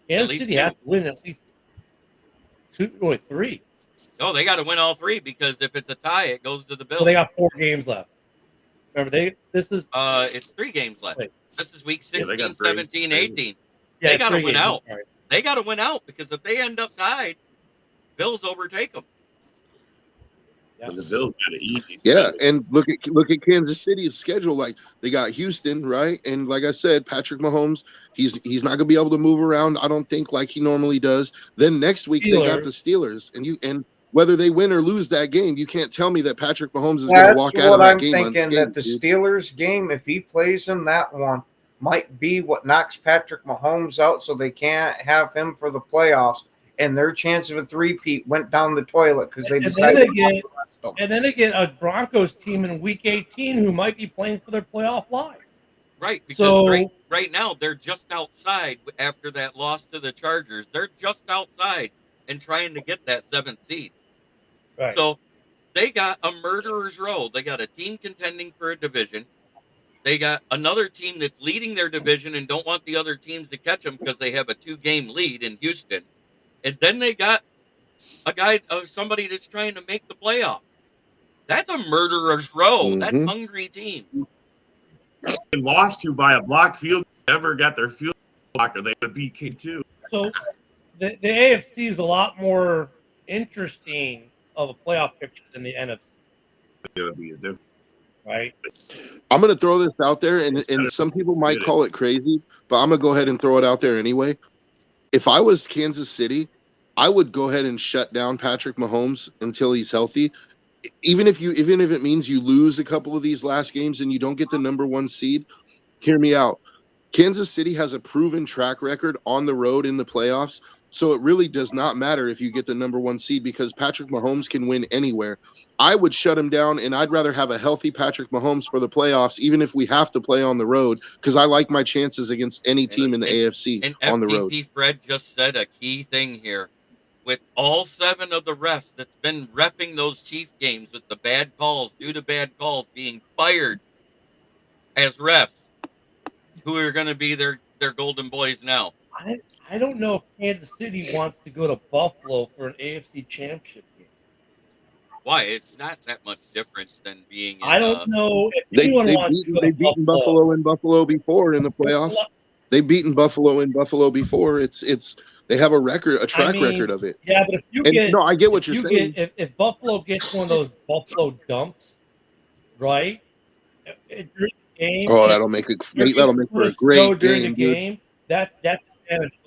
Kansas City has to win at least 2 or 3.
No, they got to win all 3 because if it's a tie, it goes to the Bills.
Well, they got 4 games left. Remember,
it's 3 games left.
Wait.
This is week 16,
Yeah,
17, 18.
Yeah,
They got to win
games.
out.
Right.
They got to win out because if they end up tied, Bills overtake them.
Yeah.
And the Bills got an easy.
Yeah, and look at Kansas City's schedule. Like they got Houston, right? And like I said, Patrick Mahomes, he's not gonna be able to move around, I don't think, like he normally does. Then next week they got the Steelers, and whether they win or lose that game, you can't tell me that Patrick Mahomes is gonna walk out of that game unscathed.
That's what I'm thinking. That the Steelers game, if he plays in that one, might be what knocks Patrick Mahomes out, so they can't have him for the playoffs. And their chance of a three-peat went down the toilet because they decided.
And then they get a Broncos team in Week 18 who might be playing for their playoff life.
Right, because right now they're just outside after that loss to the Chargers. They're just outside and trying to get that 7th seed.
Right.
So they got a murderer's row. They got a team contending for a division. They got another team that's leading their division and don't want the other teams to catch them because they have a 2-game lead in Houston. And then they got somebody that's trying to make the playoff. That's a murderer's row.
Mm-hmm.
That's hungry team.
And lost to by a blocked field. Never got their field blocker. They would beat K2.
So the AFC is a lot more interesting of a playoff picture than the NFC.
It would be a different.
Right.
I'm going to throw this out there, and some people might call it crazy, but I'm going to go ahead and throw it out there anyway. If I was Kansas City, I would go ahead and shut down Patrick Mahomes until he's healthy. Even if it means you lose a couple of these last games and you don't get the number 1 seed, hear me out. Kansas City has a proven track record on the road in the playoffs, so it really does not matter if you get the number 1 seed because Patrick Mahomes can win anywhere. I would shut him down, and I'd rather have a healthy Patrick Mahomes for the playoffs, even if we have to play on the road, because I like my chances against any team in the AFC on the road.
And Fred just said a key thing here. With all 7 of the refs that's been repping those Chief games with the bad calls, due to bad calls, being fired as refs, who are going to be their golden boys now?
I don't know if Kansas City wants to go to Buffalo for an AFC Championship game.
Why? It's not that much difference than being.
I don't know if
They've beaten Buffalo in Buffalo before in the playoffs. They've beaten Buffalo in Buffalo before. It's they have a track record of it.
Yeah, but if
I get what you're saying.
If Buffalo gets one of those Buffalo dumps, right?
That'll make for a great game.
That's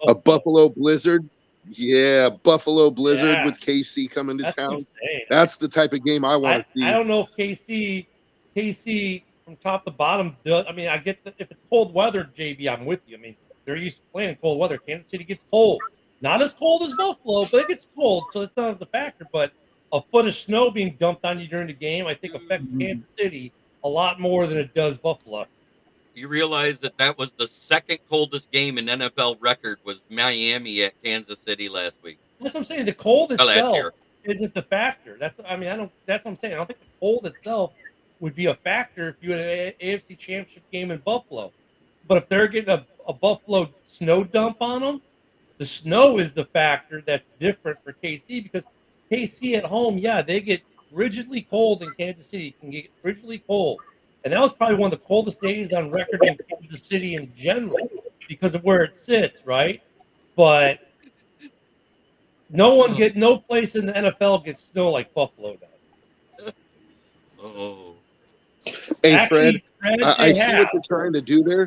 a Buffalo Blizzard. Yeah, Buffalo Blizzard with KC coming to town. That's the type of game I want to see.
I don't know if KC from top to bottom does. I mean, I get if it's cold weather, JB, I'm with you. I mean, they're used to playing in cold weather. Kansas City gets cold. Not as cold as Buffalo, but it gets cold, so it's not as a factor. But a foot of snow being dumped on you during the game, I think, affects Kansas City a lot more than it does Buffalo.
You realize that was the 2nd coldest game in NFL record was Miami at Kansas City last week.
That's what I'm saying. The cold itself isn't the factor. That's what I'm saying. I don't think the cold itself would be a factor if you had an AFC Championship game in Buffalo. But if they're getting a Buffalo snow dump on them, the snow is the factor that's different for KC because KC at home, they get rigidly cold, and Kansas City can get rigidly cold. And that was probably one of the coldest days on record in Kansas City in general because of where it sits, right? But no place in the NFL gets snow like Buffalo does.
Oh.
Hey,
Actually,
Fred, I see what you're trying to do there,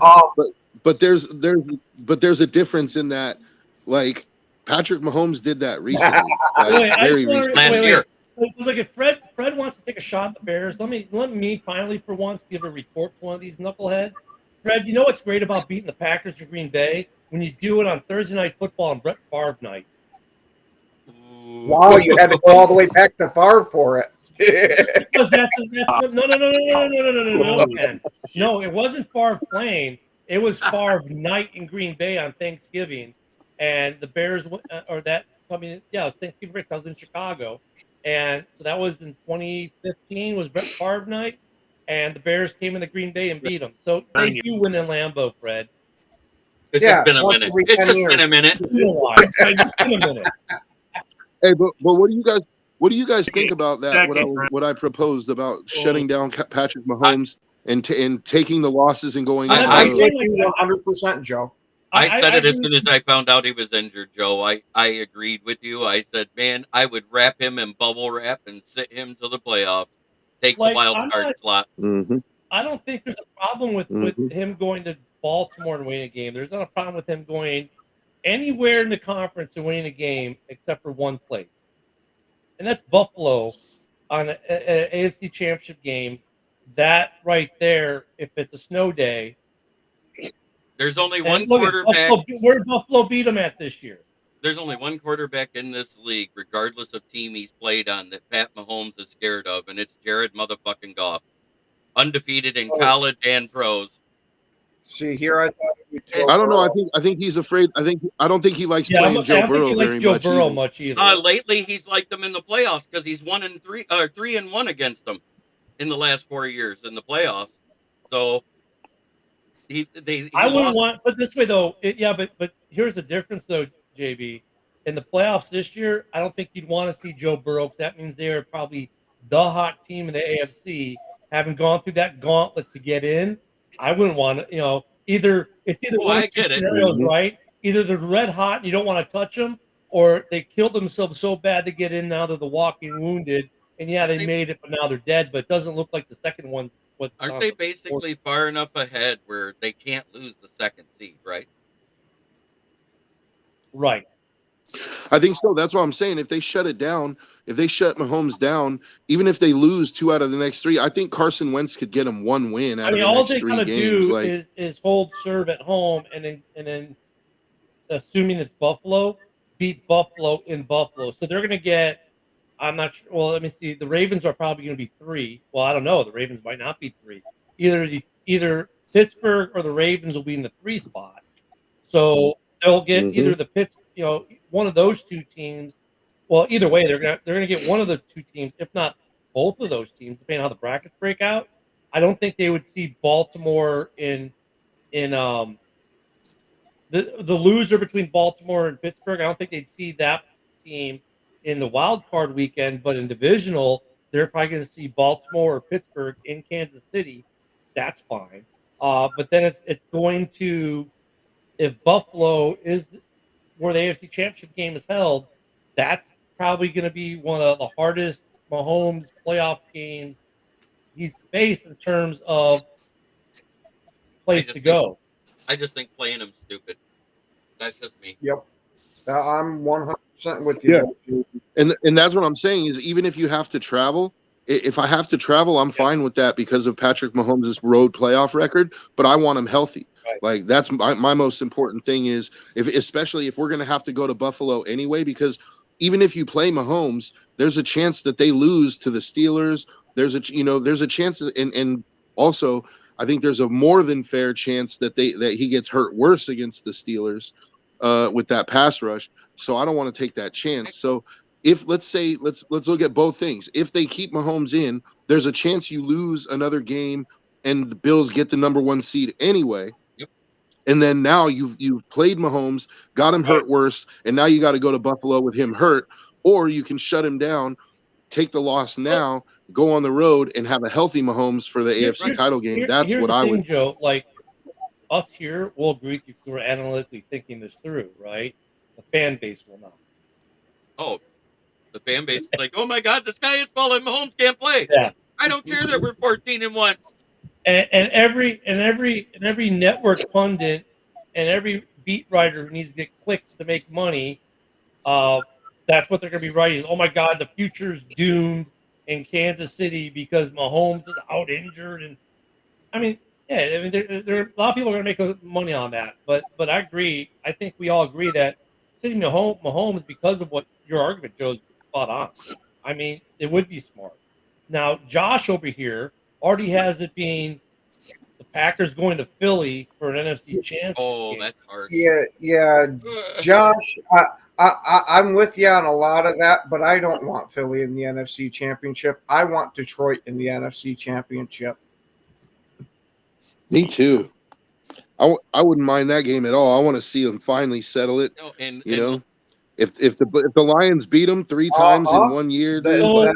but there's a difference in that. Like Patrick Mahomes did that recently,
last year.
Look, if Fred wants to take a shot at the Bears, let me finally for once give a report to one of these knuckleheads. Fred, you know what's great about beating the Packers or Green Bay? When you do it on Thursday Night Football and Brett Favre night.
Ooh.
Wow, you had to go all the way back to Favre for it.
Because that's no, Ken. No, it wasn't Favre playing. It was Favre night in Green Bay on Thanksgiving, and the Bears or that. I mean, yeah, it was Thanksgiving break. I was in Chicago, and so that was in 2015. Was Brett Favre night, and the Bears came into Green Bay and beat them. So they do win in Lambeau, Fred.
It's
Yeah,
just been a
once
minute.
every
It's
10
just
years.
been a minute.
It's been a while. It's been a minute.
Hey, but what do you guys think about that?
Decade,
What I proposed about shutting down Patrick Mahomes and taking the losses and going.
I-
on
I'm
the
with
road?
you 100%, Joe.
I said it as
agree
soon
with
as I found out he was injured, Joe. I agreed with you. I said, man, I would wrap him in bubble wrap and sit him to the playoffs. Take
Like,
the wild
I'm
card
not-
slot.
Mm-hmm.
I don't think there's a problem with him going to Baltimore and winning a game. There's not a problem with him going anywhere in the conference and winning a game except for one place, and that's Buffalo on an AFC Championship game. That right there, if it's a snow day,
There's only
and
one
look at
quarterback.
Buffalo, where did Buffalo beat them at this year?
There's only one quarterback in this league, regardless of team he's played on, that Pat Mahomes is scared of, and it's Jared motherfucking Goff. Undefeated in college and pros.
See, here I thought it was Joe
I don't know.
Burrow.
I think he's afraid. I don't think he likes
Yeah,
playing
I
Joe
don't
Burrow
think he
very
likes Joe
much.
Burrow
either.
much either.
Lately, he's liked them in the playoffs because he's 3-1 against them in the last 4 years in the playoffs. So he
I wouldn't
lost.
want, but this way though, but here's the difference though, JB. In the playoffs this year, I don't think you'd want to see Joe Burrow. 'Cause that means they are probably the hot team in the AFC, having gone through that gauntlet to get in. I wouldn't want to, either one
I
of two
get it.
scenarios,
Mhm.
right? Either they're red hot and you don't want to touch them, or they killed themselves so bad to get in. Now they're the walking wounded, and yeah, they made it, but now they're dead. But it doesn't look like the second one's what.
Aren't they basically far enough ahead where they can't lose the second seed, right?
right?
I think so. That's what I'm saying. If they shut it down, if they shut Mahomes down, even if they lose 2 out of the next 3, I think Carson Wentz could get him 1 win out
I mean,
of the
all
next
they
3
gotta
games.
do
Like,
is hold serve at home, and then assuming it's Buffalo, beat Buffalo in Buffalo. So they're gonna get. I'm not sure. Well, let me see. The Ravens are probably going to be 3. Well, I don't know. The Ravens might not be 3. Either Pittsburgh or the Ravens will be in the 3 spot. So they'll get either the one of those 2 teams. Well, either way, they're gonna get one of the 2 teams, if not both of those teams, depending on how the brackets break out. I don't think they would see Baltimore in the loser between Baltimore and Pittsburgh. I don't think they'd see that team in the wild card weekend, but in divisional, they're probably going to see Baltimore or Pittsburgh in Kansas City. That's fine. But then it's going to, if Buffalo is where the AFC Championship game is held, that's probably going to be one of the hardest Mahomes playoff games he's faced in terms of place to go.
I just think playing him stupid. That's just me.
Yep. I'm 100% with you.
and that's what I'm saying is even if you have to travel, if I have to travel, I'm fine with that because of Patrick Mahomes' road playoff record, but I want him healthy.
Right.
Like that's my most important thing is especially if we're going to have to go to Buffalo anyway, because even if you play Mahomes, there's a chance that they lose to the Steelers. There's a chance and also I think there's a more than fair chance that he gets hurt worse against the Steelers with that pass rush. So I don't want to take that chance. So if let's look at both things. If they keep Mahomes in, there's a chance you lose another game and the Bills get the number 1 seed anyway.
Yep.
And then now you've played Mahomes, got him hurt worse, and now you got to go to Buffalo with him hurt, or you can shut him down, take the loss now, go on the road and have a healthy Mahomes for the AFC title game. That's what I would.
Joe, like us here will agree with you if we're analytically thinking this through, right? The fan base will not.
Oh, the fan base is like, oh my God, the sky is falling. Mahomes can't play.
Yeah.
I don't care that we're 14-1.
And every network pundit and every beat writer who needs to get clicks to make money, that's what they're going to be writing. Is, oh my God, the future's doomed in Kansas City because Mahomes is out injured. And I mean, yeah, I mean, there a lot of people are going to make money on that. But I agree. I think we all agree that sitting Mahomes because of what your argument, Joe, spot on. I mean, it would be smart. Now, Josh over here already has it being the Packers going to Philly for an NFC Championship
Oh,
game.
that's hard.
Yeah, Josh, I'm with you on a lot of that, but I don't want Philly in the NFC Championship. I want Detroit in the NFC Championship.
Me too. I wouldn't mind that game at all. I want to see them finally settle it.
No, and
If the Lions beat them 3 times in 1 year, dude,
So-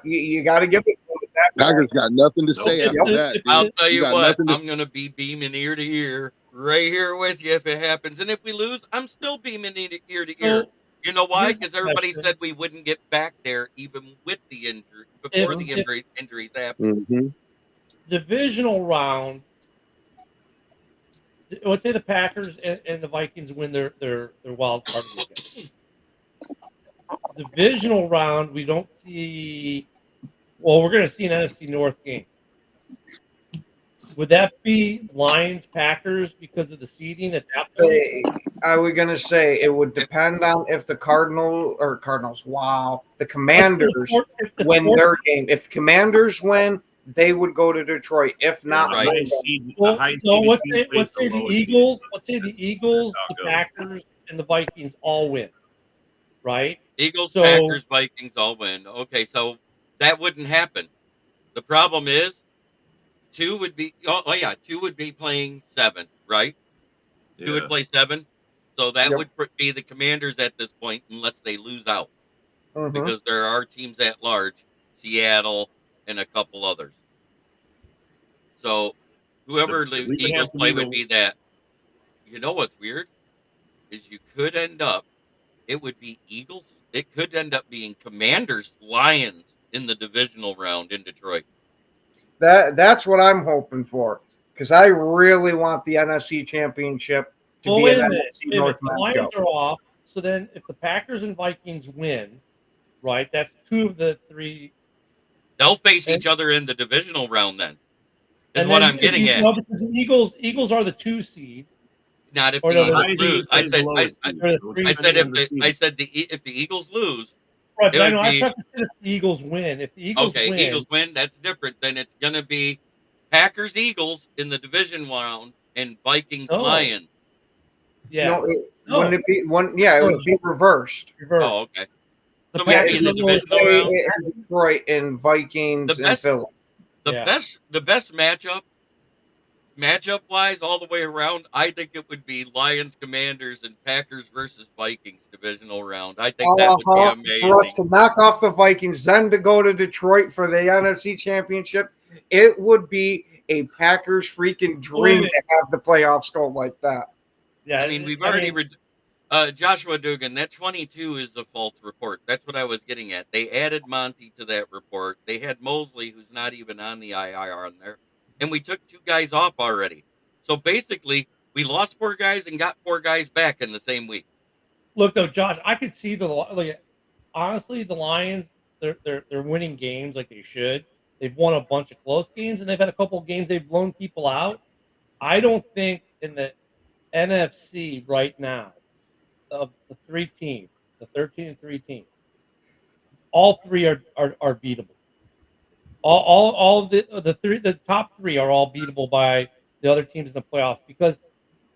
You got to give it to that.
Packers got nothing to say
No,
after that. Dude.
I'll tell you
got
what,
nothing to-
I'm gonna be beaming ear to ear, right here with you if it happens. And if we lose, I'm still beaming ear to ear.
So,
You know why?
here's the
Because everybody
question.
said we wouldn't get back there even with the injury before the injuries happened.
Mhm.
divisional round. Let's say the Packers and the Vikings win their wild card weekend. Divisional round, we don't see. Well, we're going to see an NFC North game. Would that be Lions Packers because of the seeding at that point?
I was gonna say it would depend on if the Cardinals. Wow, the Commanders
If the
win
fourth-
their game. If Commanders win, they would go to Detroit. If not,
The
Right.
high seed-
Well,
the high
no,
seeded
let's
team
say,
plays
let's say the
lowest
Eagles.
seed.
Let's say the Eagles,
That's how
the
it goes.
Packers, and the Vikings all win, right?
Eagles,
So-
Packers, Vikings all win. Okay, so that wouldn't happen. The problem is two would be playing 7, right? Two would
Yeah.
play 7. So that
Yep.
would be the Commanders at this point, unless they lose out,
Mhm.
because there are teams at large, Seattle and a couple others. So whoever
We
the
would
Eagles
have to
play
be the-
would be that. You know what's weird is you could end up. It would be Eagles. It could end up being Commanders, Lions in the divisional round in Detroit.
That's what I'm hoping for because I really want the NFC Championship to
Well,
be
wait
an
a minute.
NFC
Wait a
North
minute. The Lions
matchup.
are off. So then, if the Packers and Vikings win, right? That's 2 of the 3.
They'll face
And-
each other in the divisional round. Then is
And
what
then
I'm
if
getting
you-
at.
No, because the Eagles are the 2 seed.
Not if
or
the
no,
The
Eagles
high
the
seed
lose.
plays the lowest seed.
or the
So
three-
I
it's
said
depending on the
I
seed.
said if the Eagles lose,
Right,
It
but I
would
know I
be-
prefaced it if the Eagles win. If the Eagles
okay,
win,
Eagles win. That's different. Then it's gonna be Packers, Eagles in the division round, and Vikings,
Oh.
Lions.
yeah,
No,
No.
wouldn't it be one? Yeah, it would be reversed.
reverse.
Oh, okay.
The
So we'd be
Packers
in the
are the lowest
divisional
seed.
round.
Detroit and Vikings
The
and
best-
Philly.
The
Yeah.
best matchup wise, all the way around, I think it would be Lions, Commanders, and Packers versus Vikings divisional round. I think that would
Uh-huh.
be amazing.
For us to knock off the Vikings, then to go to Detroit for the NFC Championship, it would be a Packers freaking dream
Wait.
to have the playoffs go like that.
Yeah,
I mean, we've already Joshua Dugan. That 22 is a false report. That's what I was getting at. They added Monty to that report. They had Mosley, who's not even on the IR on there, and we took 2 guys off already. So basically, we lost 4 guys and got 4 guys back in the same week.
Look though, Josh, I could see honestly, the Lions they're winning games like they should. They've won a bunch of close games, and they've had a couple of games they've blown people out. I don't think in the NFC right now of the 3 teams, the 13-3 teams, all 3 are beatable. All the top 3 are all beatable by the other teams in the playoffs because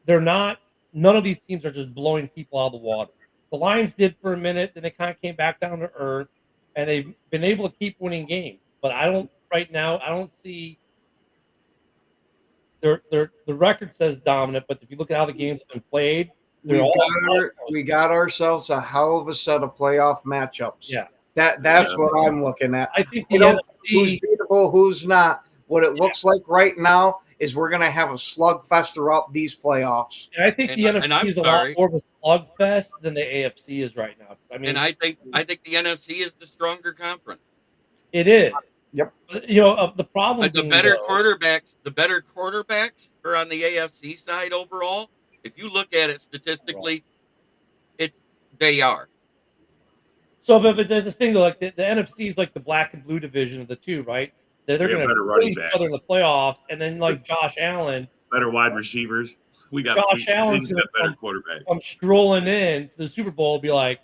they're not. None of these teams are just blowing people out of the water. The Lions did for a minute, then they kind of came back down to earth, and they've been able to keep winning games. But I don't see the record says dominant, but if you look at how the games have been played, they're
We got ourselves a hell of a set of playoff matchups.
Yeah.
That's
Yeah.
what I'm looking at.
I think
You
the
know, who's
NFC,
beatable, who's not. What it looks like right now is we're going to have a slugfest throughout these playoffs.
and I think the
and
NFC
I'm
is a
sorry.
lot more of a slugfest than the AFC is right now. I mean,
And I think the NFC is the stronger conference.
it is.
Yep.
But, you know, the problem
But the
being,
better
though-
quarterbacks are on the AFC side overall. If you look at it statistically, they are.
So, but there's this thing though, like the NFC is like the black and blue division of the 2, right? They're
We have
going to
better
kill
running
each
back.
other in the playoffs, and then like Josh Allen
Better wide receivers. We got
Josh Allen's
got better
gonna
quarterbacks.
come strolling in to the Super Bowl, and be like,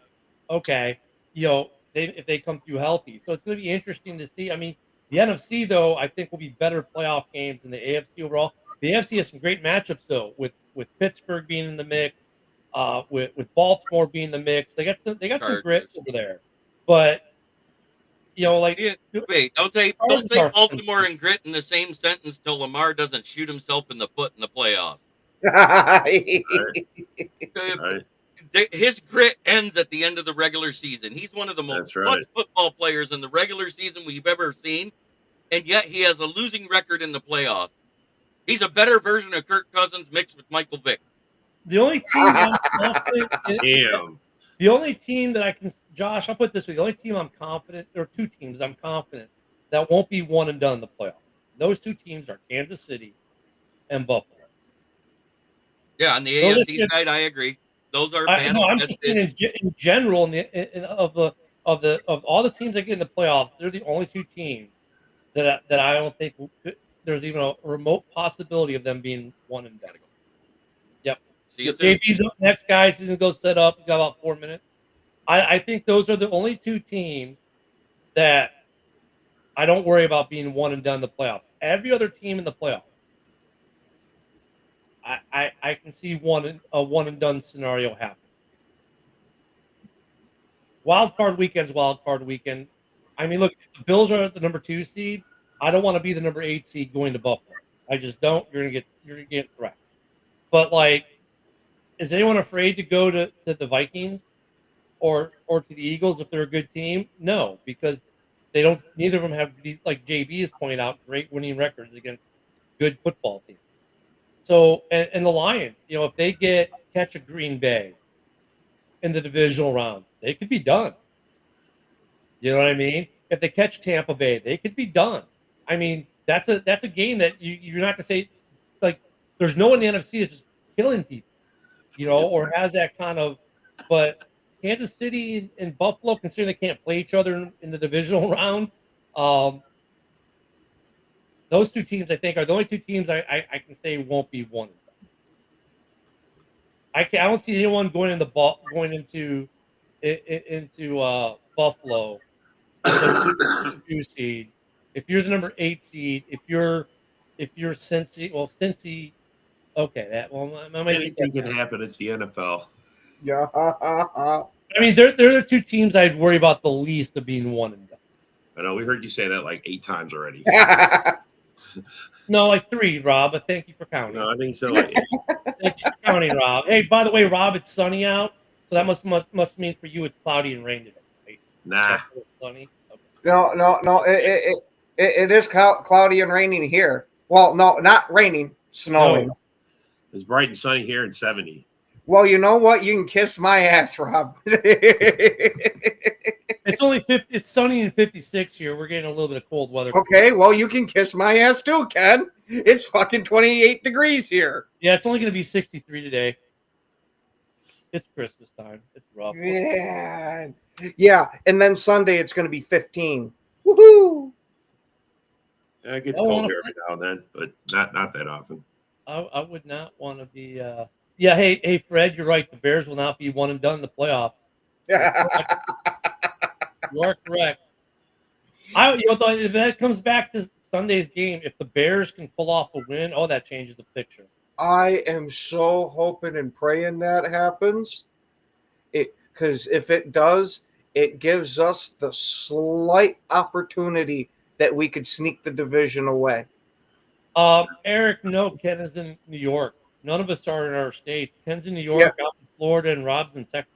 okay, you know, if they come through healthy. So it's going to be interesting to see. I mean, the NFC though I think will be better playoff games than the AFC overall. The AFC has some great matchups though, with Pittsburgh being in the mix, with Baltimore being in the mix. They got some grit
Chargers.
over there, but like
Yeah, wait, don't say
Chargers are fun.
Baltimore and grit in the same sentence till Lamar doesn't shoot himself in the foot in the playoffs.
Right.
His grit ends at the end of the regular season. He's one of the most
That's right.
clutch football players in the regular season we've ever seen, and yet he has a losing record in the playoffs. He's a better version of Kirk Cousins mixed with Michael Vick.
The only team I'm confident in,
Damn.
the only team that I can, Josh, I'll put it this way: the only team I'm confident, there are two teams I'm confident that won't be one and done in the playoffs. Those two teams are Kansas City and Buffalo.
Yeah, on the
Those are
AFC
good.
side, I agree. Those are
I'm just saying
battle-tested.
in general, of all the teams that get in the playoffs, they're the only two teams that I don't think there's even a remote possibility of them being one and done. Yep.
See you soon.
JB's up next, guys. He's gonna go set up. He's got about 4 minutes. I think those are the only two teams that I don't worry about being one and done in the playoffs. Every other team in the playoffs, I can see a one and done scenario happen. Wild card weekend's wild card weekend. I mean, look, if the Bills are the number 2 seed. I don't want to be the number 8 seed going to Buffalo. I just don't. You're gonna get thrashed. But like, is anyone afraid to go to the Vikings or to the Eagles if they're a good team? No, because they don't. Neither of them have these, like JB has pointed out, great winning records against good football teams. So and the Lions, if they catch a Green Bay in the divisional round, they could be done. You know what I mean? If they catch Tampa Bay, they could be done. I mean, that's a game that you're not gonna say, like, there's no one in the NFC that's just killing people, or has that kind of. But Kansas City and Buffalo, considering they can't play each other in the divisional round, those two teams I think are the only two teams I can say won't be one. I don't see anyone going into Buffalo as a 2 seed. If you're the number 8 seed, if you're Cincy, okay,
Anything can happen. It's the NFL.
Yeah.
I mean, they're the two teams I'd worry about the least of being one and done.
I know we heard you say that like 8 times already.
No, like 3, Rob. But thank you for counting.
No, I think so. Like 8.
Thank you for counting, Rob. Hey, by the way, Rob, it's sunny out, so that must mean for you it's cloudy and rain today. Right?
Nah.
It's sunny. Okay.
No. It is cloudy and raining here. Well, no, not raining, snowing.
No.
It's bright and sunny here in 70.
Well, you know what? You can kiss my ass, Rob.
It's only 50. It's sunny and 56 here. We're getting a little bit of cold weather.
Okay, well, you can kiss my ass too, Ken. It's fucking 28 degrees here.
Yeah, it's only going to be 63 today. It's Christmas time. It's rough.
Yeah, and then Sunday it's going to be 15. Woohoo!
It gets cold here every now and then, but not that often.
I would not want to be. Yeah, hey, Fred, you're right. The Bears will not be one and done in the playoffs. You are correct. If that comes back to Sunday's game, if the Bears can pull off a win, that changes the picture.
I am so hoping and praying that happens. Because if it does, it gives us the slight opportunity that we could sneak the division away.
Eric, no, Ken is in New York. None of us are in our states. Ken's in New York, I'm in Florida, and Rob's in Texas.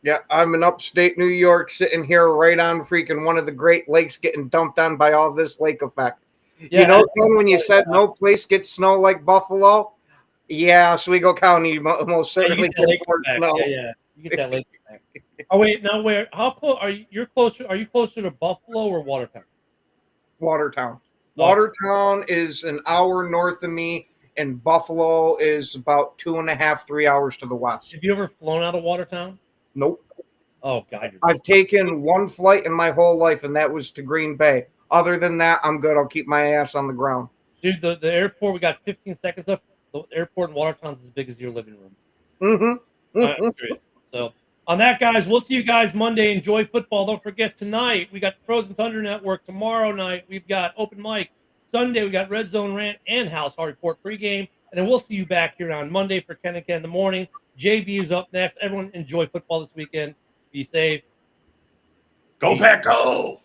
Yeah, I'm in upstate New York, sitting here right on freaking one of the Great Lakes, getting dumped on by all this lake effect. Yeah, Ken, when you said no place gets snow like Buffalo, Oswego County most certainly gets more snow.
Yeah, you get that lake effect. Oh wait, now where? How close are you? You're closer. Are you closer to Buffalo or Watertown?
Watertown. Watertown is an hour north of me, and Buffalo is about 2.5, 3 hours to the west.
Have you ever flown out of Watertown?
Nope.
Oh, God.
I've taken one flight in my whole life, and that was to Green Bay. Other than that, I'm good. I'll keep my ass on the ground.
Dude, the airport, we got 15 seconds left. The airport in Watertown is as big as your living room.
Mm-hmm.
I'm serious. So, On that, guys, we'll see you guys Monday. Enjoy football. Don't forget tonight we got the Frozen Thunder Network. Tomorrow night we've got open mic. Sunday we got Red Zone Rant and House Hard Report pregame. And then we'll see you back here on Monday for Ken and Ken in the morning. JB is up next. Everyone enjoy football this weekend. Be safe.
Go Pack, go!